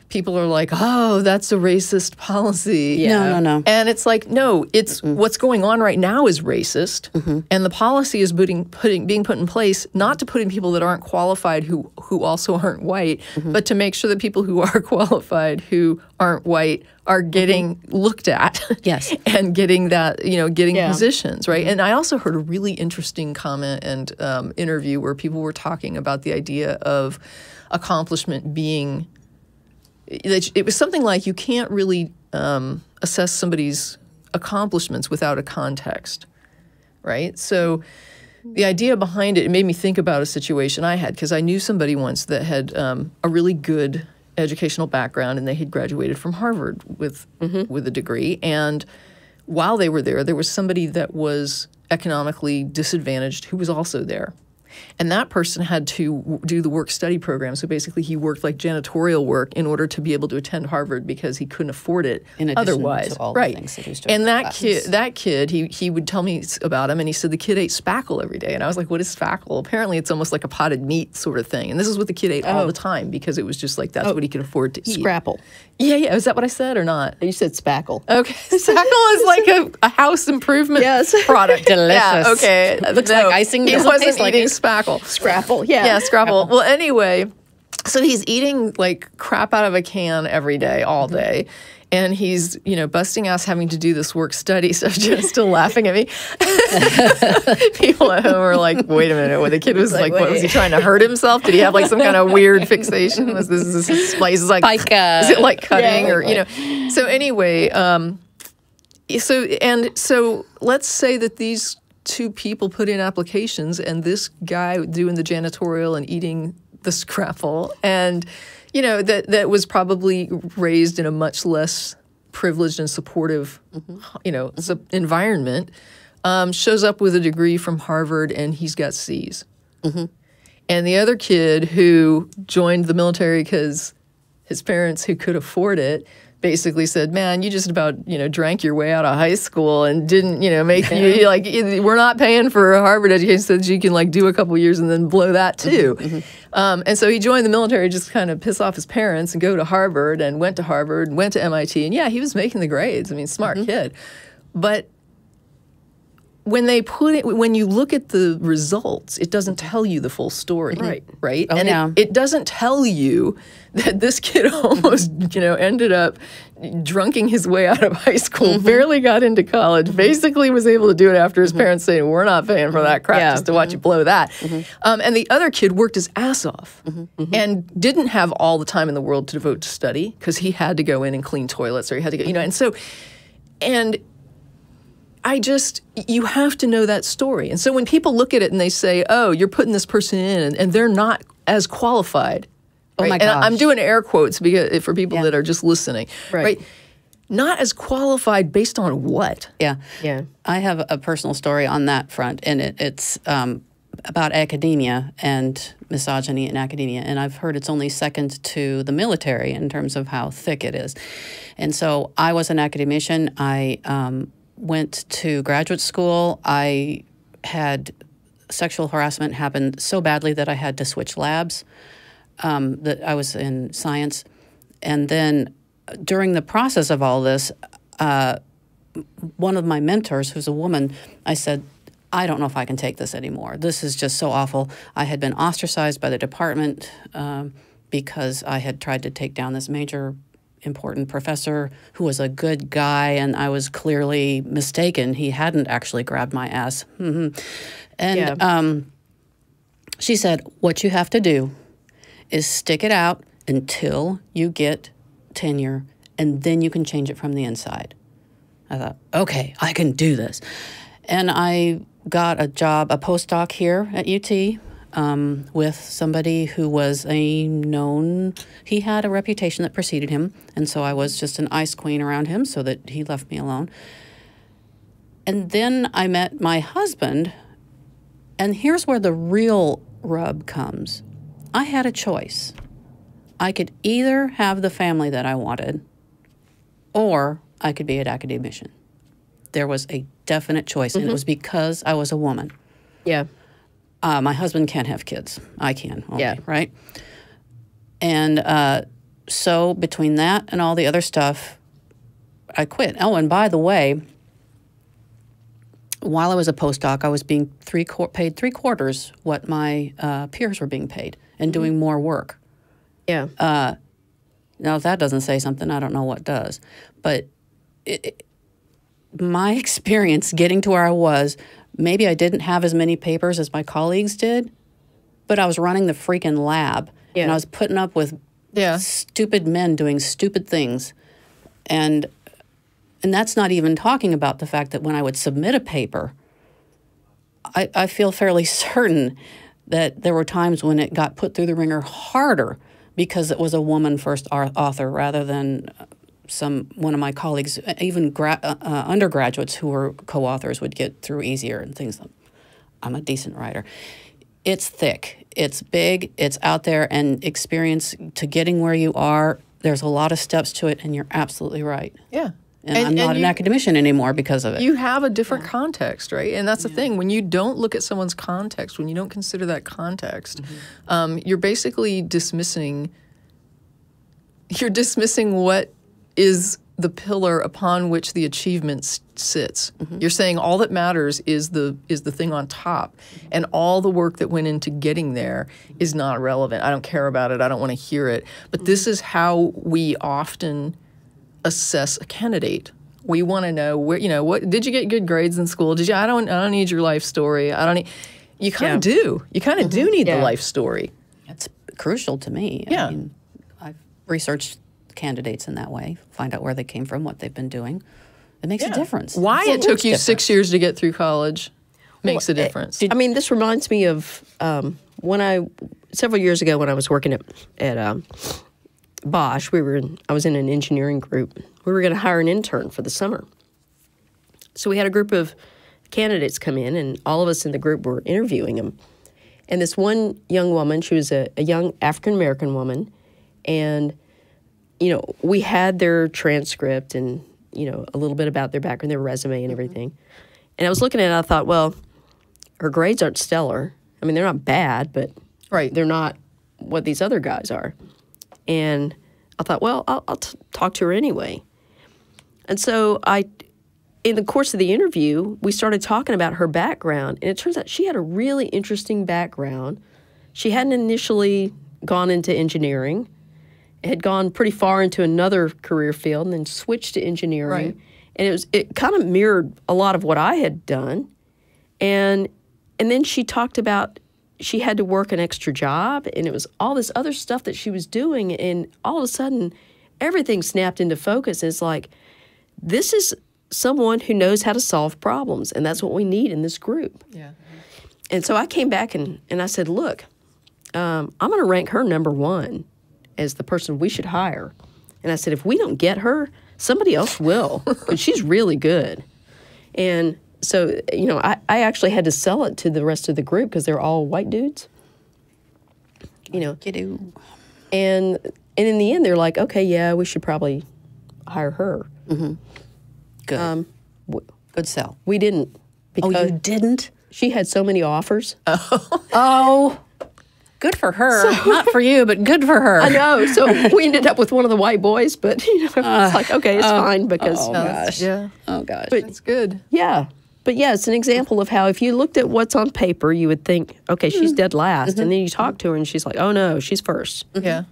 people are like, oh, that's a racist policy. No. And it's like, no, it's what's going on right now is racist. And the policy is being put in place not to put in people that aren't qualified who also aren't white, but to make sure that people who are qualified who aren't white are getting looked at. And getting that, getting positions, right? And I also heard a really interesting comment and interview where people were talking about the idea of accomplishment being, it was something like you can't really assess somebody's accomplishments without a context, right? So the idea behind it made me think about a situation I had, because I knew somebody once that had a really good educational background, and they had graduated from Harvard with a degree. And while they were there was somebody that was economically disadvantaged who was also there. And that person had to do the work-study program. So basically he worked like janitorial work in order to be able to attend Harvard because he couldn't afford it otherwise. To all the things that he was doing. And that kid, he would tell me about him, and he said the kid ate spackle every day. And I was like, what is spackle? Apparently it's almost like a potted meat sort of thing. And this is what the kid ate all the time because it was just like that's what he could afford to eat. Scrapple. Yeah. Is that what I said or not? You said spackle. Okay. Spackle is like a house improvement product. Delicious. Yeah, okay. It looks like icing. He wasn't eating spackle. Scrapple. Yeah, Scrapple. Well, anyway, so he's eating like crap out of a can every day, all day. And he's, busting ass having to do this work study. So Jen's still laughing at me. People at home are like, wait a minute. Well, the kid was like, what, was he trying to hurt himself? Did he have like some kind of weird fixation? Was this like, is it like cutting or, So anyway, so let's say that these two people put in applications, and this guy doing the janitorial and eating the scrapple, and that was probably raised in a much less privileged and supportive environment, shows up with a degree from Harvard, and he's got C's. And the other kid who joined the military because his parents, who could afford it, basically said, man, you just about, drank your way out of high school and didn't, make you, like, we're not paying for a Harvard education so that you can, like, do a couple years and then blow that, too. And so he joined the military just kind of piss off his parents and go to Harvard, and went to Harvard and went to MIT. And, yeah, he was making the grades. I mean, smart kid. But when they put it, when you look at the results, it doesn't tell you the full story, right? Oh, and yeah. it doesn't tell you that this kid almost, ended up drunking his way out of high school, barely got into college, basically was able to do it after his parents saying, we're not paying for that crap just to watch you blow that. And the other kid worked his ass off and didn't have all the time in the world to devote to study because he had to go in and clean toilets, or he had to go, and so, and you have to know that story. And so when people look at it and they say, oh, you're putting this person in and they're not as qualified. Right? Oh my gosh. And I'm doing air quotes because for people that are just listening. Right. Not as qualified based on what? Yeah. Yeah. I have a personal story on that front, and it's about academia and misogyny in academia. And I've heard it's only second to the military in terms of how thick it is. And so I was an academician. I went to graduate school. I had sexual harassment happen so badly that I had to switch labs, that I was in science. And then during the process of all this, one of my mentors, who's a woman, I said, I don't know if I can take this anymore. This is just so awful. I had been ostracized by the department because I had tried to take down this major important professor who was a good guy, and I was clearly mistaken. He hadn't actually grabbed my ass. And she said, what you have to do is stick it out until you get tenure, and then you can change it from the inside. I thought, okay, I can do this. And I got a job, a postdoc here at UT, with somebody who was he had a reputation that preceded him, and so I was just an ice queen around him so that he left me alone. And then I met my husband, and here's where the real rub comes. I had a choice. I could either have the family that I wanted, or I could be an academician. There was a definite choice, and it was because I was a woman. Yeah. My husband can't have kids. I can only, right? And so between that and all the other stuff, I quit. Oh, and by the way, while I was a postdoc, I was being paid 3/4 what my peers were being paid and doing more work. Yeah. Now, if that doesn't say something, I don't know what does. But my experience getting to where I was, maybe I didn't have as many papers as my colleagues did, but I was running the freaking lab. And I was putting up with stupid men doing stupid things. And that's not even talking about the fact that when I would submit a paper, I feel fairly certain that there were times when it got put through the ringer harder because it was a woman first author rather than one of my colleagues, even undergraduates who were co-authors would get through easier and things. I'm a decent writer. It's thick, it's big, it's out there, and experience to getting where you are, there's a lot of steps to it, and you're absolutely right. Yeah. And I'm not an academician anymore because of it. You have a different context, right? And that's the thing. When you don't look at someone's context, when you don't consider that context, you're basically dismissing what is the pillar upon which the achievement sits. You're saying all that matters is the thing on top, and all the work that went into getting there is not relevant. I don't care about it. I don't want to hear it. But this is how we often assess a candidate. We want to know where, what did you get good grades in school? Did you? I don't need your life story. I don't need. You kind of do. You kind of do need the life story. It's crucial to me. Yeah. I mean, I've researched candidates in that way, find out where they came from, what they've been doing. It makes a difference. Why it took you 6 years to get through college makes a difference. I mean, this reminds me of several years ago when I was working at Bosch. I was in an engineering group. We were going to hire an intern for the summer. So we had a group of candidates come in, and all of us in the group were interviewing them. And this one young woman, she was a young African-American woman, and we had their transcript and, a little bit about their background, their resume and everything. And I was looking at it, I thought, well, her grades aren't stellar. I mean, they're not bad, but they're not what these other guys are. And I thought, well, I'll talk to her anyway. And so I in the course of the interview, we started talking about her background, and it turns out she had a really interesting background. She hadn't initially gone into engineering, had gone pretty far into another career field, and then switched to engineering. Right. And it kind of mirrored a lot of what I had done. And then she talked about she had to work an extra job, and it was all this other stuff that she was doing, and all of a sudden, everything snapped into focus. It's like, this is someone who knows how to solve problems, and that's what we need in this group. Yeah. And so I came back and I said, look, I'm going to rank her number one as the person we should hire. And I said, if we don't get her, somebody else will, because she's really good. And so, you know, I actually had to sell it to the rest of the group because they're all white dudes. You know. And in the end, they're like, okay, yeah, we should probably hire her. Mm-hmm. Good. Good sell. We didn't. Oh, you didn't? She had so many offers. Oh, good for her. Not for you, but good for her. I know. So we ended up with one of the white boys, but you know, it's like, okay, it's fine because. Oh, gosh. Yeah. Oh, gosh. But, That's good. yeah. But yeah, it's an example of how if you looked at what's on paper, you would think, okay, she's dead last. And then you talk to her and she's like, oh no, she's first. Yeah.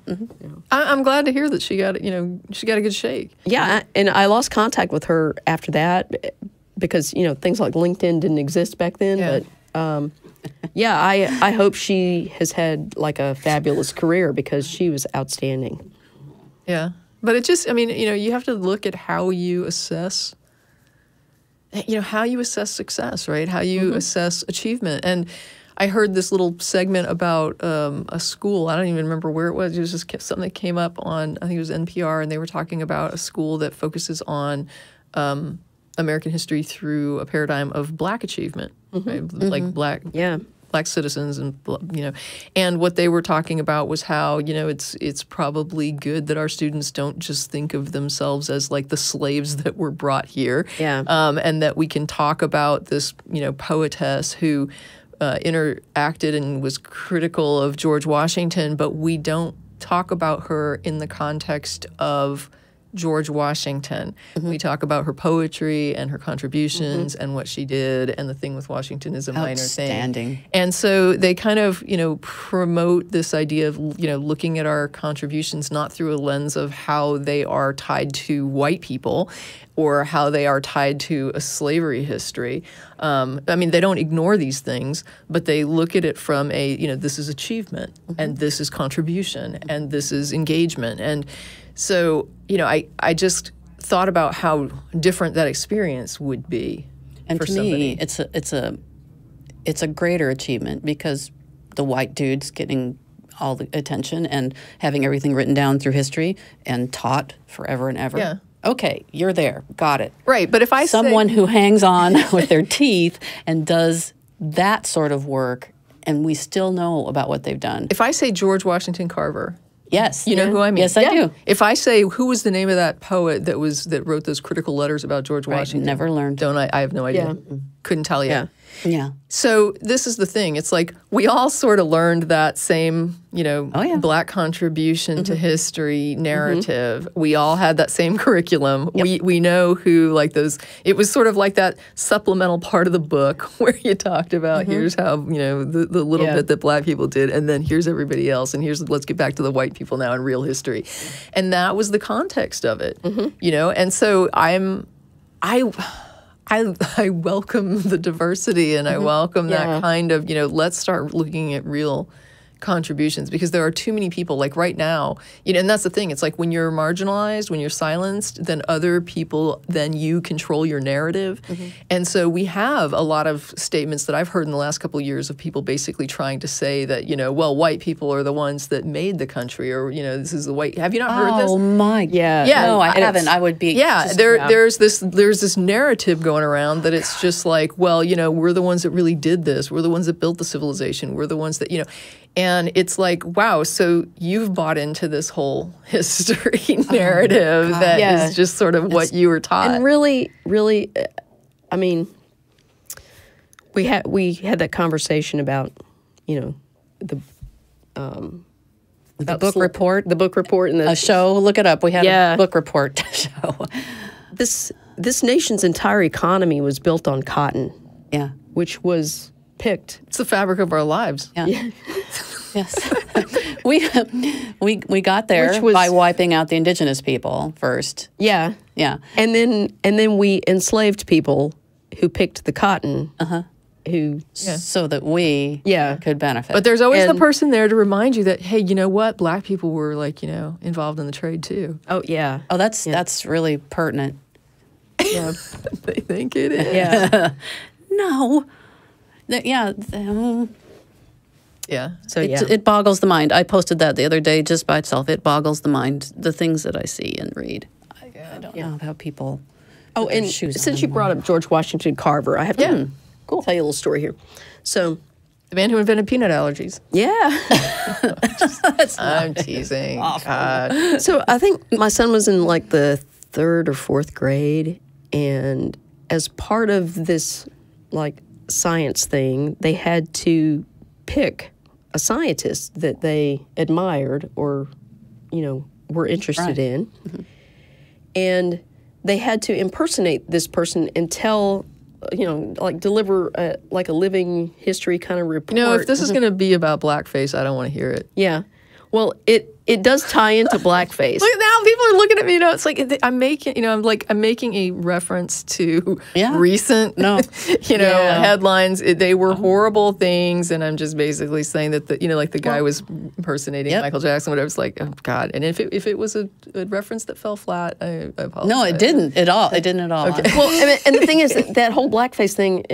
I'm glad to hear that she got, she got a good shake. Yeah. And I lost contact with her after that because, you know, things like LinkedIn didn't exist back then. Yeah. But yeah, I hope she has had like a fabulous career because she was outstanding. Yeah. But it just, you have to look at how you assess how you assess success, right? How you assess achievement. And I heard this little segment about a school. I don't even remember where it was. It was just something that came up on, I think it was NPR, and they were talking about a school that focuses on American history through a paradigm of Black achievement, right? Like Black citizens, and what they were talking about was how it's probably good that our students don't just think of themselves as like the slaves that were brought here, and that we can talk about this poetess who interacted and was critical of George Washington, but we don't talk about her in the context of George Washington. We talk about her poetry and her contributions and what she did, and the thing with Washington is a minor thing. Outstanding. And so they kind of, promote this idea of, looking at our contributions not through a lens of how they are tied to white people or how they are tied to a slavery history. They don't ignore these things, but they look at it from this is achievement, and this is contribution, and this is engagement. And so, I just thought about how different that experience would be. And for to somebody. me, it's a greater achievement because the white dude's getting all the attention and having everything written down through history and taught forever and ever. Yeah. Okay, you're there. Got it. Right, but if I Someone who hangs on with their teeth and does that sort of work, and we still know about what they've done. If I say George Washington Carver, yes. you know who I mean? Yes, I do. If I say, who was the name of that poet that wrote those critical letters about George Washington? Never learned. Don't I? I have no idea. Couldn't tell you. Yeah. So this is the thing. It's like we all sort of learned that same, Black contribution to history narrative. We all had that same curriculum. We know who it was sort of like that supplemental part of the book where you talked about here's how, the little bit that Black people did, and then here's everybody else, and let's get back to the white people now in real history. And that was the context of it, and so I welcome the diversity, and I welcome that kind of, let's start looking at real contributions, because there are too many people, like right now, and that's the thing. It's like when you're marginalized, when you're silenced, then other people, then you control your narrative. And so we have a lot of statements that I've heard in the last couple of years of people basically trying to say that, well, white people are the ones that made the country, or, this is the white. Have you not heard this? Oh my. Yeah. No, I haven't. I would be. There's this narrative going around that it's just like, well, we're the ones that really did this. We're the ones that built the civilization. We're the ones that, and it's like, wow, so you've bought into this whole history narrative that is just sort of what you were taught. And really, we had that conversation about, the book report. The book report and a show. Look it up. We had a book report show. this nation's entire economy was built on cotton, Yeah. which was picked. It's the fabric of our lives. Yeah. Yes. we got there Which was- by wiping out the indigenous people first. Yeah. Yeah. And then we enslaved people who picked the cotton. Who So that we Yeah. could benefit. But there's always the And- person there to remind you that, hey, you know what? Black people were like, involved in the trade too. oh yeah. oh, that's really pertinent. Yeah. They think it is. Yeah. No. Yeah. Yeah. So yeah. It boggles the mind. I posted that the other day just by itself. It boggles the mind, the things that I see and read. I don't know how people Oh, put their and shoes on since you anymore. brought up George Washington Carver, I have to tell you a little story here. So, The man who invented peanut allergies. yeah. I'm teasing. God. So I think my son was in like the 3rd or 4th grade, and as part of this like science thing, they had to pick a scientist that they admired or, were interested in. And they had to impersonate this person and tell, deliver a living history kind of report. If this is going to be about blackface, I don't want to hear it. Yeah. Well, it does tie into blackface. Look, now people are looking at me. It's like I'm making. I'm making a reference to recent. Headlines. They were horrible things, and I'm just basically saying that the guy was impersonating Michael Jackson. Whatever. It's like, oh God. And if it was a reference that fell flat, I apologize. No, it didn't at all. It didn't at all. Okay. Well, and the thing is that whole blackface thing,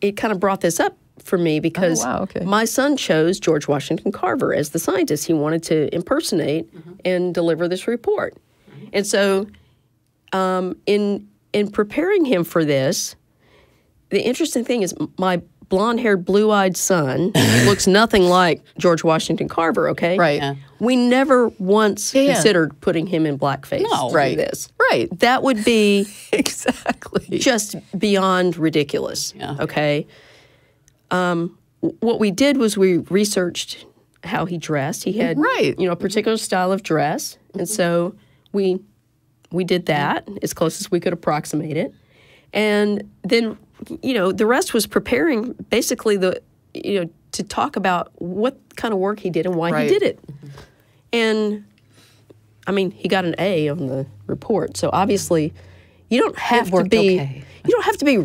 it kind of brought this up for me because my son chose George Washington Carver as the scientist he wanted to impersonate and deliver this report. And so in preparing him for this, the interesting thing is my blonde-haired, blue-eyed son looks nothing like George Washington Carver, okay? Right. Yeah. We never once considered putting him in blackface to do this. Right. That would be Exactly. just beyond ridiculous, okay? What we did was we researched how he dressed. He had, a particular style of dress, and so we did that as close as we could approximate it. And then, the rest was preparing basically to talk about what kind of work he did and why he did it. And, I mean, he got an A on the report, so obviously you don't have to be, you don't have to be,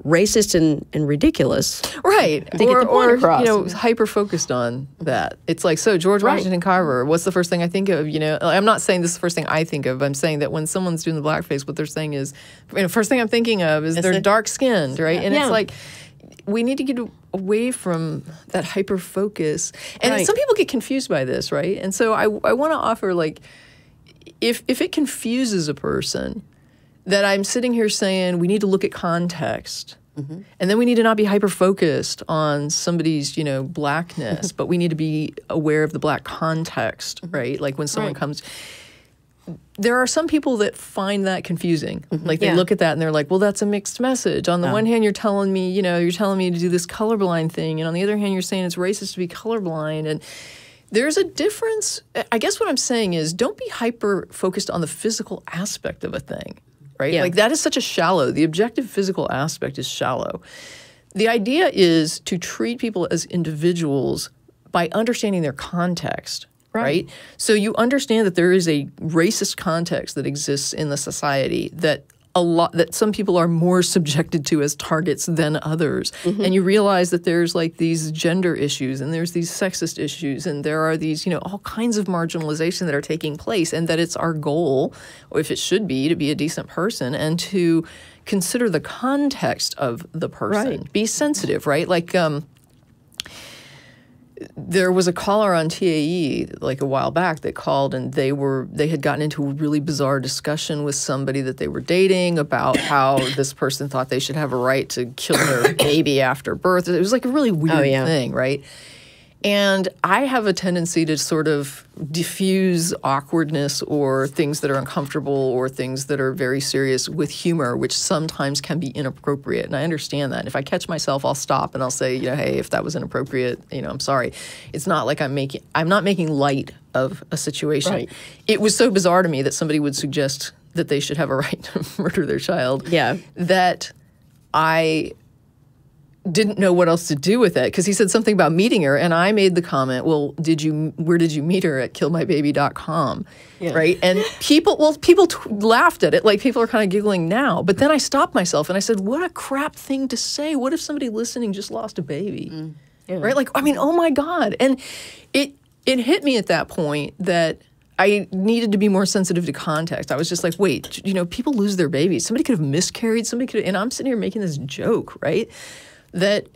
racist and ridiculous. Right. To get the point across. Hyper-focused on that. It's like, so George Washington Carver, what's the first thing I think of? I'm not saying this is the first thing I think of. I'm saying that when someone's doing the blackface, what they're saying is, first thing I'm thinking of is they're dark-skinned, right? And it's like, we need to get away from that hyper-focus. And some people get confused by this, right? And so I want to offer, like, if it confuses a person, that I'm sitting here saying we need to look at context. And then we need to not be hyper-focused on somebody's, blackness, but we need to be aware of the black context, right? Like when someone comes... There are some people that find that confusing. Like they look at that and they're like, well, that's a mixed message. On the one hand, you're telling me to do this colorblind thing. And on the other hand, you're saying it's racist to be colorblind. And there's a difference. I guess what I'm saying is don't be hyper-focused on the physical aspect of a thing. Right? Yeah. Like that is such a shallow, the objective physical aspect is shallow. The idea is to treat people as individuals by understanding their context, right? So you understand that there is a racist context that exists in the society that some people are more subjected to as targets than others. And you realize that there's like these gender issues and there's these sexist issues and there are these, all kinds of marginalization that are taking place and that it's our goal, or if it should be, to be a decent person and to consider the context of the person. Be sensitive, right? Like there was a caller on TAE like a while back that called and they had gotten into a really bizarre discussion with somebody that they were dating about how this person thought they should have a right to kill their baby after birth. It was like a really weird thing, right? And I have a tendency to sort of diffuse awkwardness or things that are uncomfortable or things that are very serious with humor, which sometimes can be inappropriate. And I understand that. And if I catch myself, I'll stop and I'll say, hey, if that was inappropriate, I'm sorry. It's not like I'm not making light of a situation. It was so bizarre to me that somebody would suggest that they should have a right to murder their child. Yeah. That I didn't know what else to do with it, because he said something about meeting her, and I made the comment, well, where did you meet her? At killmybaby.com, right? And people laughed at it, like people are kind of giggling now, but then I stopped myself and I said, what a crap thing to say. What if somebody listening just lost a baby, right? Like, I mean, oh my God. And it hit me at that point that I needed to be more sensitive to context. I was just like, wait, people lose their babies. Somebody could have miscarried, and I'm sitting here making this joke, right? That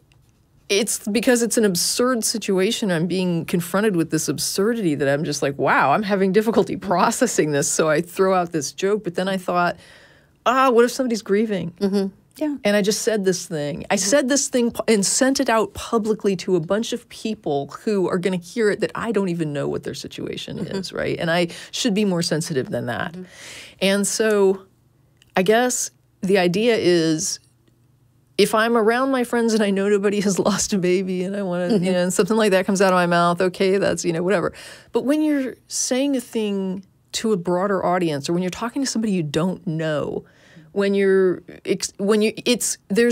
it's because it's an absurd situation. I'm being confronted with this absurdity that I'm just like, wow, I'm having difficulty processing this. So I throw out this joke, but then I thought, what if somebody's grieving? Yeah. And I just said this thing. I said this thing and sent it out publicly to a bunch of people who are going to hear it that I don't even know what their situation is, right? And I should be more sensitive than that. And so I guess the idea is, if I'm around my friends and I know nobody has lost a baby and I want to, and something like that comes out of my mouth, okay, that's, whatever. But when you're saying a thing to a broader audience, or when you're talking to somebody you don't know, there's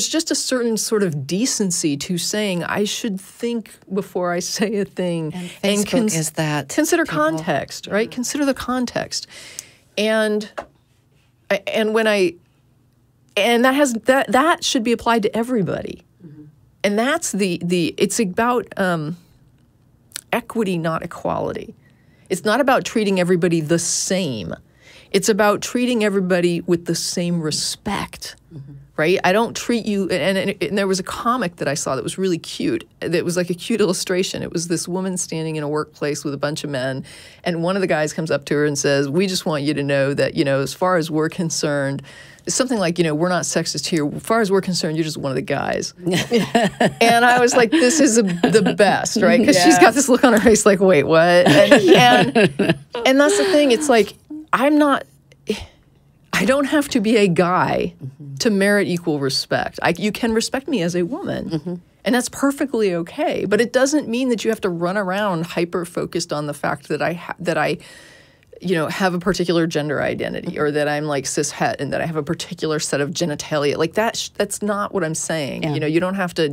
just a certain sort of decency to saying, I should think before I say a thing. And Facebook is that. Consider context, right? Consider the context. And that should be applied to everybody. And that's it's about equity, not equality. It's not about treating everybody the same. It's about treating everybody with the same respect, right? I don't treat you, and there was a comic that I saw that was really cute. That was like a cute illustration. It was this woman standing in a workplace with a bunch of men, and one of the guys comes up to her and says, we just want you to know that, as far as we're concerned, it's something like, we're not sexist here. As far as we're concerned, you're just one of the guys. And I was like, this is the best, right? Because she's got this look on her face like, wait, what? And that's the thing. It's like, I don't have to be a guy to merit equal respect. You can respect me as a woman, and that's perfectly okay. But it doesn't mean that you have to run around hyper-focused on the fact that I have a particular gender identity, or that I'm like cishet and that I have a particular set of genitalia. Like that's not what I'm saying. Yeah. You don't have to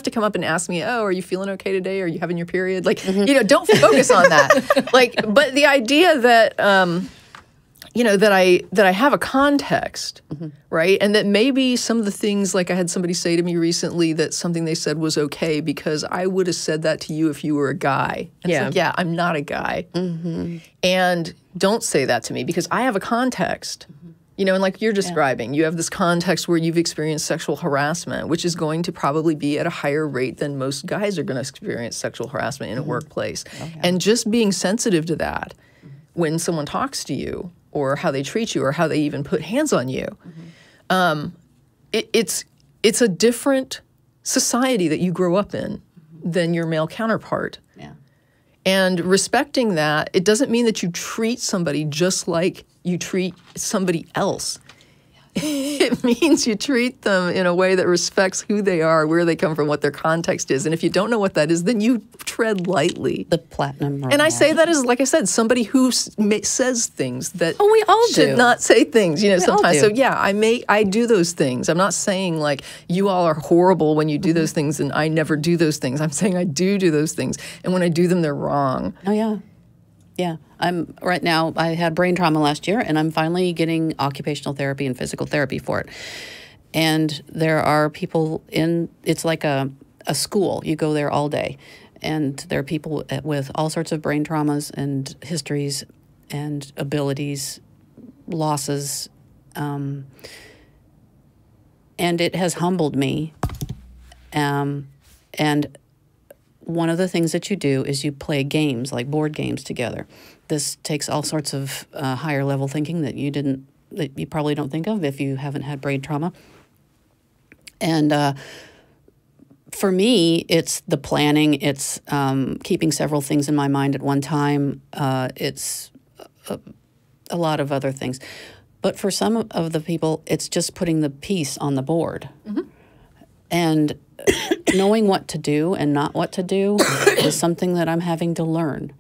come up and ask me, oh, are you feeling okay today? Are you having your period? Like, don't focus on that. But the idea that that I have a context, right? And that maybe some of the things, like I had somebody say to me recently that something they said was okay because I would have said that to you if you were a guy. And it's like, yeah, I'm not a guy. And don't say that to me because I have a context. And like you're describing, you have this context where you've experienced sexual harassment, which is going to probably be at a higher rate than most guys are going to experience sexual harassment in a workplace. And just being sensitive to that when someone talks to you, or how they treat you, or how they even put hands on you. It's a different society that you grow up in than your male counterpart. Yeah. And respecting that, it doesn't mean that you treat somebody just like you treat somebody else. It means you treat them in a way that respects who they are, where they come from, what their context is. And if you don't know what that is, then you tread lightly. The platinum rule. And I say that as, like I said, somebody who says things that we all should not say things, sometimes. do. So yeah, I do those things. I'm not saying like you all are horrible when you do those things and I never do those things. I'm saying I do those things. And when I do them, they're wrong. Oh, yeah. Yeah. Right now, I had brain trauma last year, and I'm finally getting occupational therapy and physical therapy for it. And there are people it's like a school. You go there all day. And there are people with all sorts of brain traumas and histories and abilities, losses. And it has humbled me. And one of the things that you do is you play games, like board games together. This takes all sorts of higher level thinking that you probably don't think of if you haven't had brain trauma. And for me, it's the planning. It's keeping several things in my mind at one time. It's a lot of other things. But for some of the people, it's just putting the piece on the board. And knowing what to do and not what to do is something that I'm having to learn.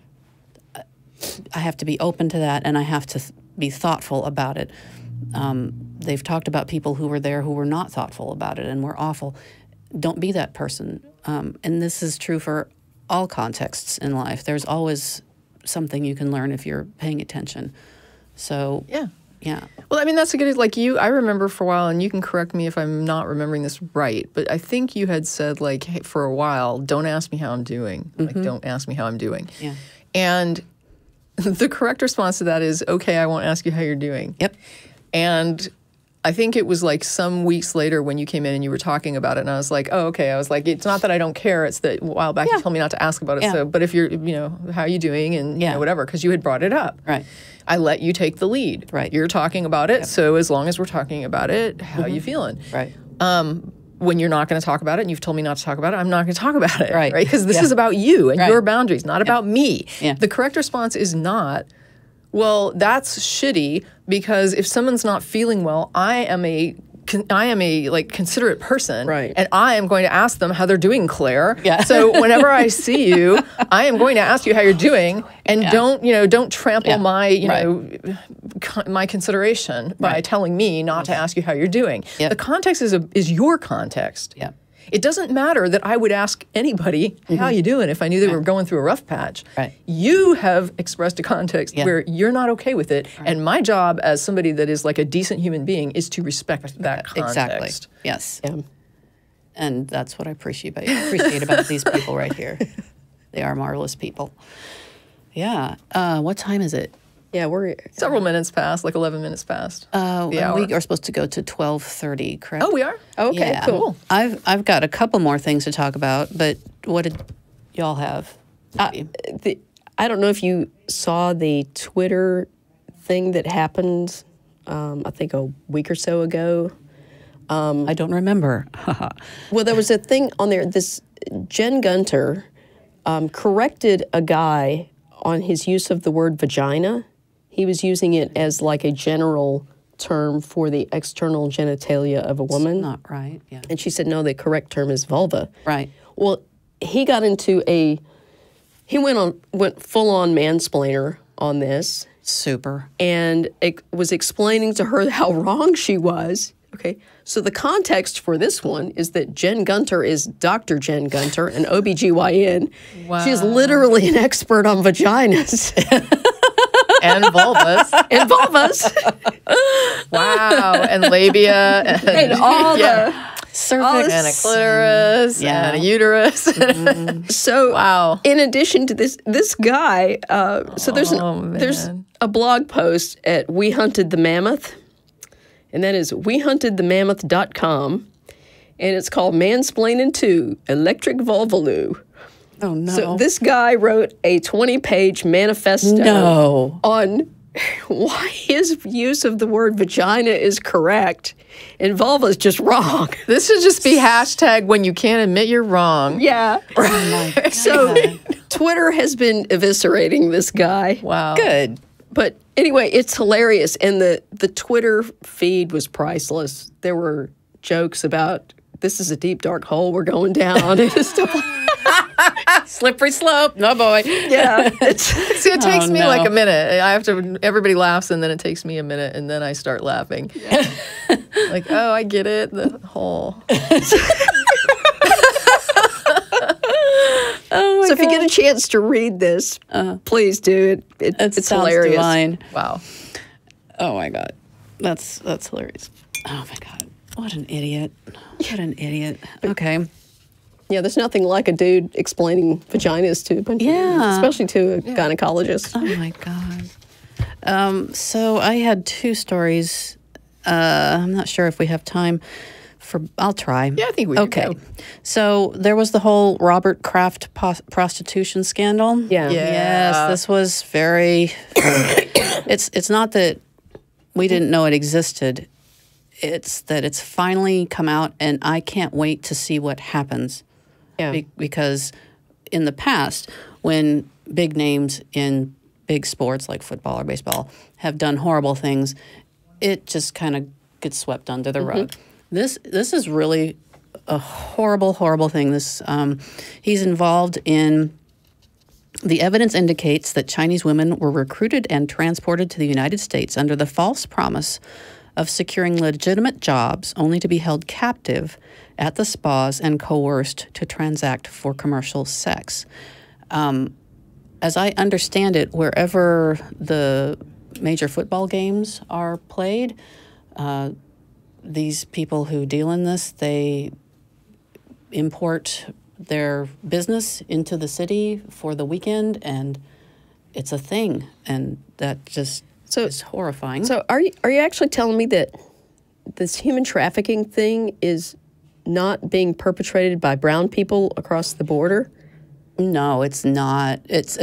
I have to be open to that, and I have to be thoughtful about it. They've talked about people who were there who were not thoughtful about it and were awful. Don't be that person. And this is true for all contexts in life. There's always something you can learn if you're paying attention. So, yeah. Well, I mean, that's a good, like I remember for a while, and you can correct me if I'm not remembering this right, but I think you had said, like, hey, for a while, don't ask me how I'm doing. Like, don't ask me how I'm doing. Yeah. And the correct response to that is, okay, I won't ask you how you're doing. Yep. And I think it was like some weeks later when you came in and you were talking about it, and I was like, oh, okay. I was like, it's not that I don't care. It's that a while back you told me not to ask about it. So, but if you're, how are you doing, and you know, whatever, because you had brought it up. Right. I let you take the lead. Right. You're talking about it, so as long as we're talking about it, how are you feeling? Right. When you're not going to talk about it, and you've told me not to talk about it, I'm not going to talk about it. Right. Because this is about you and your boundaries, not about me. Yeah. The correct response is not, well, that's shitty, because if someone's not feeling well, I am a like considerate person, Right. and I am going to ask them how they're doing, Claire. Yeah. So whenever I see you, I am going to ask you how you're doing, and don't trample my my consideration by telling me not to ask you how you're doing. Yep. The context is your context. Yeah. It doesn't matter that I would ask anybody, how you doing, if I knew they were going through a rough patch. Right. You have expressed a context where you're not okay with it, and my job as somebody that is like a decent human being is to respect that context. Exactly. Yes. Yeah. And that's what I appreciate about these people right here. They are marvelous people. Yeah. What time is it? Yeah, we're Several minutes past, like 11 minutes past the hour. We are supposed to go to 12:30, correct? Oh, we are? okay. Yeah. Cool. I've got a couple more things to talk about, but what did y'all have? I don't know if you saw the Twitter thing that happened, I think a week or so ago. I don't remember. Well, there was a thing on there. This Jen Gunter corrected a guy on his use of the word vagina. He was using it as like a general term for the external genitalia of a woman. Not right. Yeah. And she said, no, the correct term is vulva. Right. Well, he got into he went full on mansplainer on this. Super. And it was explaining to her how wrong she was. Okay, so the context for this one is that Jen Gunter is Dr. Jen Gunter, an OBGYN. Wow. She is literally an expert on vaginas. And vulvas. And vulvas. Wow. And labia. And all the Cervix. And a clitoris. Yeah. And a uterus. So, Wow. in addition to this guy, so there's a blog post at We Hunted the Mammoth, and that is wehuntedthemammoth.com, and it's called Mansplaining 2, Electric Vulvaloo. Oh, no. So this guy wrote a 20-page manifesto on why his use of the word vagina is correct and vulva is just wrong. This should just be hashtag when you can't admit you're wrong. Yeah. Oh So Twitter has been eviscerating this guy. Wow. Good. But anyway, it's hilarious. And the Twitter feed was priceless. There were jokes about, this is a deep, dark hole we're going down. And stuff like Slippery slope. No, boy. yeah. See, it takes me no. like a minute. Everybody laughs, and then it takes me a minute, and then I start laughing. Like, oh, I get it. The whole. So if you get a chance to read this, please do it. It's sounds hilarious. divine. Wow. Oh my God, that's hilarious. Oh my God, what an idiot! What an idiot. Okay. Yeah, there's nothing like a dude explaining vaginas to a bunch of women, especially to a gynecologist. Oh my God. So I had two stories. I'm not sure if we have time for. I'll try. Yeah, I think we okay. can go. So there was the whole Robert Kraft prostitution scandal. Yeah. Yes, this was very. It's not that we didn't know it existed. It's that it's finally come out, and I can't wait to see what happens. Yeah. Because in the past, when big names in big sports like football or baseball have done horrible things, it just kind of gets swept under the rug. This is really a horrible, horrible thing. This he's involved in The evidence indicates that Chinese women were recruited and transported to the United States under the false promise of securing legitimate jobs, only to be held captive at the spas and coerced to transact for commercial sex. As I understand it, wherever the major football games are played, these people who deal in this, they import their business into the city for the weekend, and it's a thing, and that just is horrifying. So are you actually telling me that this human trafficking thing is not being perpetrated by brown people across the border? No, it's not. It's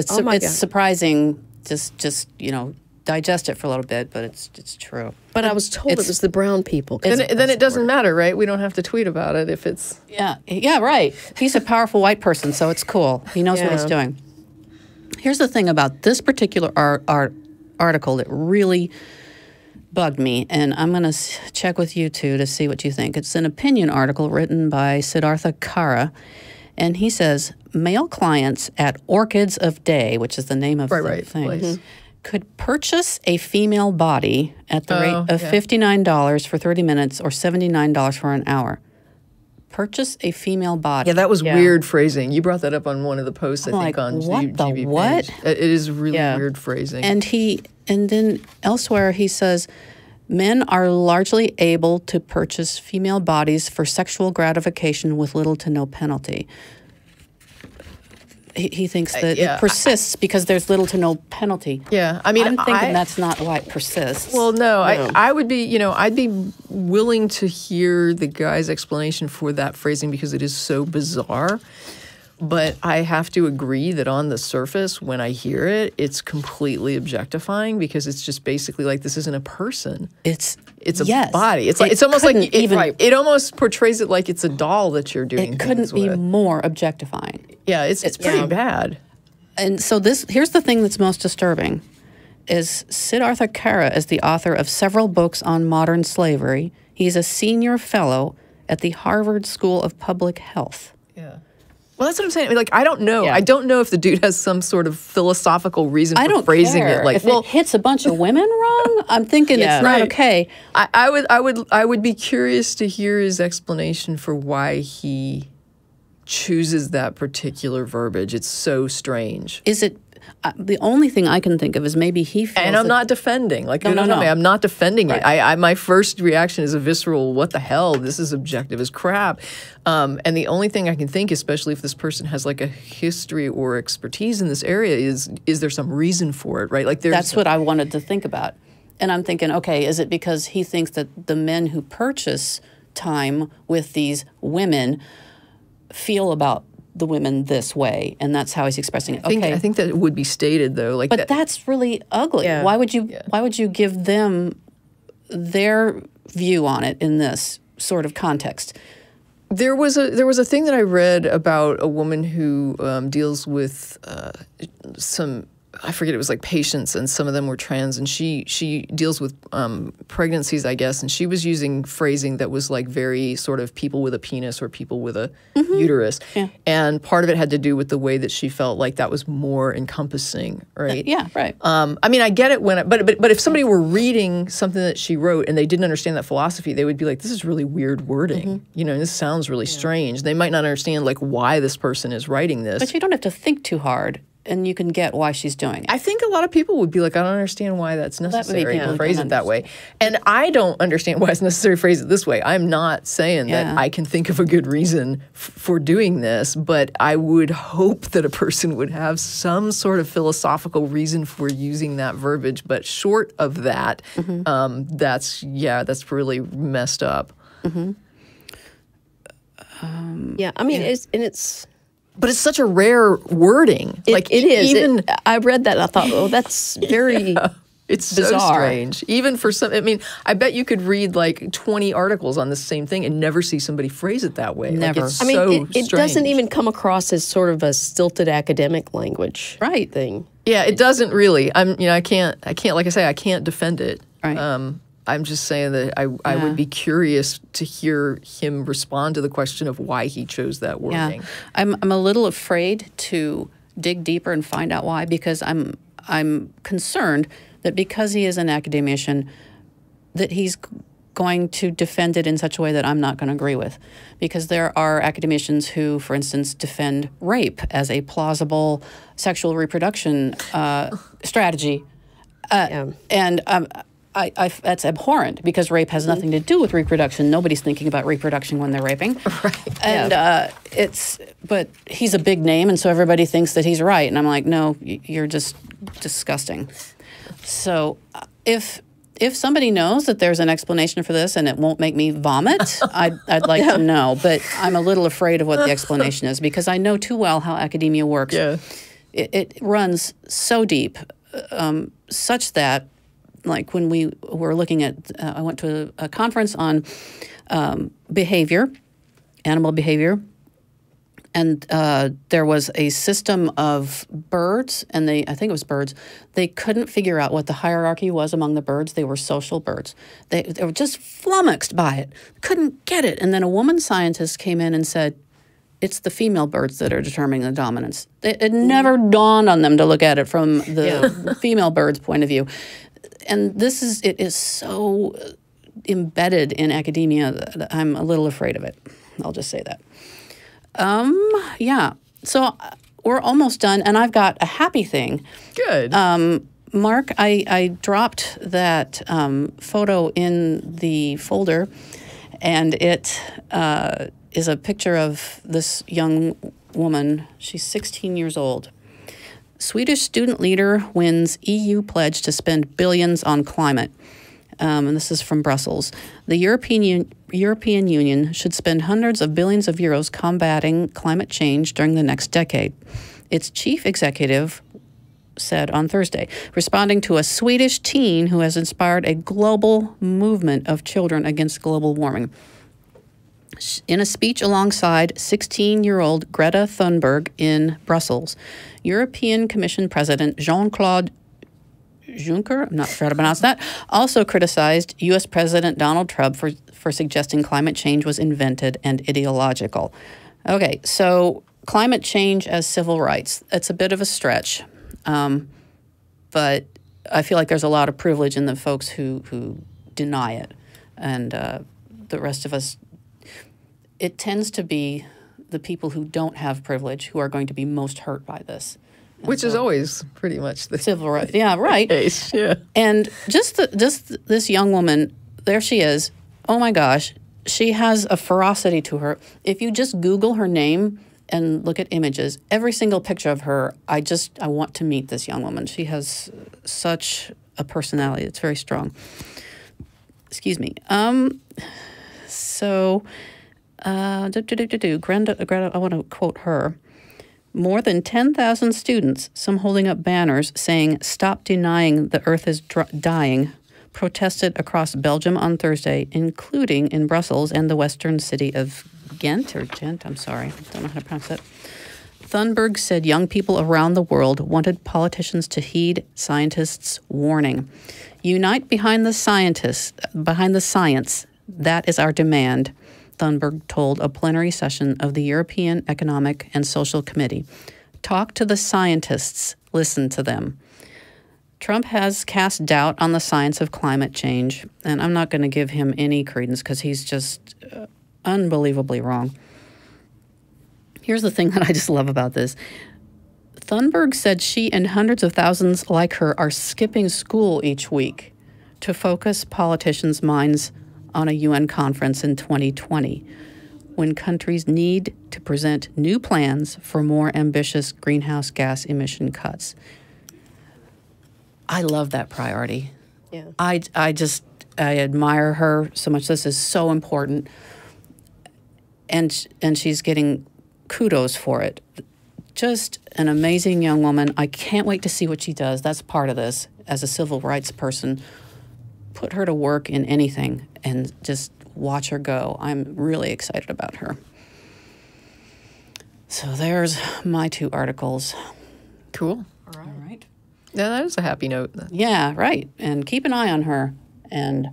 surprising. Just digest it for a little bit, but it's true. But I was told it was the brown people. Then it doesn't matter, right? We don't have to tweet about it if it's... Yeah, right. He's a powerful white person, so it's cool. He knows what he's doing. Here's the thing about this particular article that really bugged me, and I'm going to check with you two to see what you think. It's an opinion article written by Siddhartha Kara, and he says, male clients at Orchids of Day, which is the name of the thing, could purchase a female body at the rate of $59 for 30 minutes or $79 for an hour. Purchase a female body. Yeah, that was weird phrasing. You brought that up on one of the posts, I think, on what the GB what? page. It is really weird phrasing. And then elsewhere he says, men are largely able to purchase female bodies for sexual gratification with little to no penalty. He thinks that it persists because there's little to no penalty. Yeah, I mean, I'm thinking that's not why it persists. Well, no. I would be, I'd be willing to hear the guy's explanation for that phrasing because it is so bizarre. But I have to agree that on the surface, when I hear it, it's completely objectifying because it's just basically like this isn't a person. It's a body. It's like it's almost like it almost portrays it like it's a doll that you're doing. It couldn't be more objectifying. Yeah, it's pretty bad. And so here's the thing that's most disturbing is Siddhartha Kara is the author of several books on modern slavery. He's a senior fellow at the Harvard School of Public Health. Yeah. Well, that's what I'm saying. I mean, I don't know. Yeah. I don't know if the dude has some sort of philosophical reason for phrasing it. Like, if it hits a bunch of women wrong, I'm thinking it's not okay. I would be curious to hear his explanation for why he chooses that particular verbiage. It's so strange. Is it? The only thing I can think of is maybe he feels. And I'm not defending. Like, no. I'm not defending it. My first reaction is a visceral, what the hell? This is objective as crap. And the only thing I can think, especially if this person has like a history or expertise in this area, is there some reason for it, right? Like, that's what I wanted to think about. And I'm thinking, okay, is it because he thinks that the men who purchase time with these women feel about the women this way, and that's how he's expressing it. I think that would be stated though. Like, but that's really ugly. Yeah. Why would you give them their view on it in this sort of context? There was a thing that I read about a woman who deals with some. I forget, it was like patients, and some of them were trans, and she deals with pregnancies, I guess, and she was using phrasing that was like very sort of people with a penis or people with a uterus. Yeah. And part of it had to do with the way that she felt like that was more encompassing, right? Yeah, right. I mean, I get it but if somebody were reading something that she wrote and they didn't understand that philosophy, they would be like, this is really weird wording. This sounds really strange. They might not understand like why this person is writing this. But you don't have to think too hard. And you can get why she's doing it. I think a lot of people would be like, I don't understand why that's necessary to phrase it that way. And I don't understand why it's necessary to phrase it this way. I'm not saying that I can think of a good reason for doing this, but I would hope that a person would have some sort of philosophical reason for using that verbiage. But short of that, that's really messed up. I mean, it's... But it's such a rare wording. It is. I read that and I thought, oh, that's very it's bizarre. So strange. Even for some, I mean, I bet you could read like 20 articles on the same thing and never see somebody phrase it that way. Never. Like, it's it doesn't even come across as sort of a stilted academic language thing. Yeah, it doesn't really. I can't, like I say, I can't defend it. Right. I'm just saying that I would be curious to hear him respond to the question of why he chose that wording. Yeah. I'm a little afraid to dig deeper and find out why, because I'm concerned that because he is an academician, that he's going to defend it in such a way that I'm not going to agree with. Because there are academicians who, for instance, defend rape as a plausible sexual reproduction strategy. And that's abhorrent, because rape has nothing to do with reproduction. Nobody's thinking about reproduction when they're raping. Right. And but he's a big name, and so everybody thinks that he's right. And I'm like, no, you're just disgusting. So if somebody knows that there's an explanation for this and it won't make me vomit, I'd like to know. But I'm a little afraid of what the explanation is, because I know too well how academia works. Yeah. It runs so deep, such that, like when we were looking at, I went to a conference on behavior, animal behavior, and there was a system of birds, and I think it was birds. They couldn't figure out what the hierarchy was among the birds. They were social birds. They were just flummoxed by it, couldn't get it. And then a woman scientist came in and said, it's the female birds that are determining the dominance. It never dawned on them to look at it from the female bird's point of view. And it is so embedded in academia that I'm a little afraid of it. I'll just say that. Yeah. So we're almost done, and I've got a happy thing. Good. Mark, I dropped that photo in the folder, and it is a picture of this young woman. She's 16 years old. Swedish student leader wins EU pledge to spend billions on climate. And this is from Brussels. The European Union should spend hundreds of billions of euros combating climate change during the next decade. Its chief executive said on Thursday, responding to a Swedish teen who has inspired a global movement of children against global warming. In a speech alongside 16-year-old Greta Thunberg in Brussels, European Commission President Jean-Claude Juncker, I'm not sure how to pronounce that, also criticized U.S. President Donald Trump for suggesting climate change was invented and ideological. Okay, so climate change as civil rights. It's a bit of a stretch, but I feel like there's a lot of privilege in the folks who deny it. And the rest of us, it tends to be the people who don't have privilege who are going to be most hurt by this. Which is always pretty much the civil rights. Yeah, right. Case. Yeah. And just this young woman, there she is. Oh my gosh, she has a ferocity to her. If you just Google her name and look at images, every single picture of her, I want to meet this young woman. She has such a personality. It's very strong. Excuse me. So, Greta, I want to quote her. More than 10,000 students, some holding up banners saying, "Stop denying the earth is dying," protested across Belgium on Thursday, including in Brussels and the western city of Ghent, I'm sorry, I don't know how to pronounce it. Thunberg said young people around the world wanted politicians to heed scientists' warning. Unite behind the science. That is our demand, Thunberg told a plenary session of the European Economic and Social Committee. Talk to the scientists, listen to them. Trump has cast doubt on the science of climate change, and I'm not going to give him any credence because he's just unbelievably wrong. Here's the thing that I just love about this. Thunberg said she and hundreds of thousands like her are skipping school each week to focus politicians' minds on a UN conference in 2020, when countries need to present new plans for more ambitious greenhouse gas emission cuts. I love that priority. Yeah. I admire her so much. This is so important. And she's getting kudos for it. Just an amazing young woman. I can't wait to see what she does. That's part of this. As a civil rights person, put her to work in anything and just watch her go. I'm really excited about her. So there's my two articles. Cool. All right. Yeah, that is a happy note. Yeah, right. And keep an eye on her, and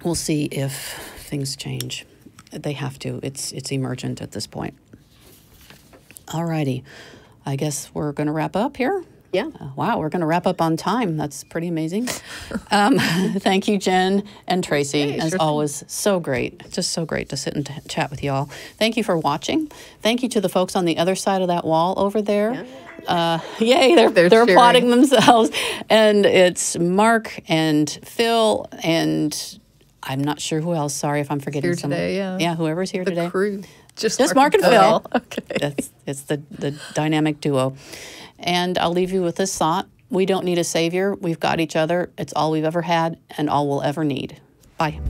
we'll see if things change. They have to. It's emergent at this point. All righty. I guess we're going to wrap up here. Yeah. Wow, we're going to wrap up on time. That's pretty amazing. Thank you, Jen and Tracie. Hey, as sure always, so great. Just so great to sit and chat with y'all. Thank you for watching. Thank you to the folks on the other side of that wall over there. Yay, they're applauding themselves. And it's Mark and Phil and I'm not sure who else. Sorry if I'm forgetting someone. Today, yeah. Yeah, whoever's here today. Crew. Just Mark and Phil. Okay. It's the dynamic duo. And I'll leave you with this thought. We don't need a savior. We've got each other. It's all we've ever had and all we'll ever need. Bye.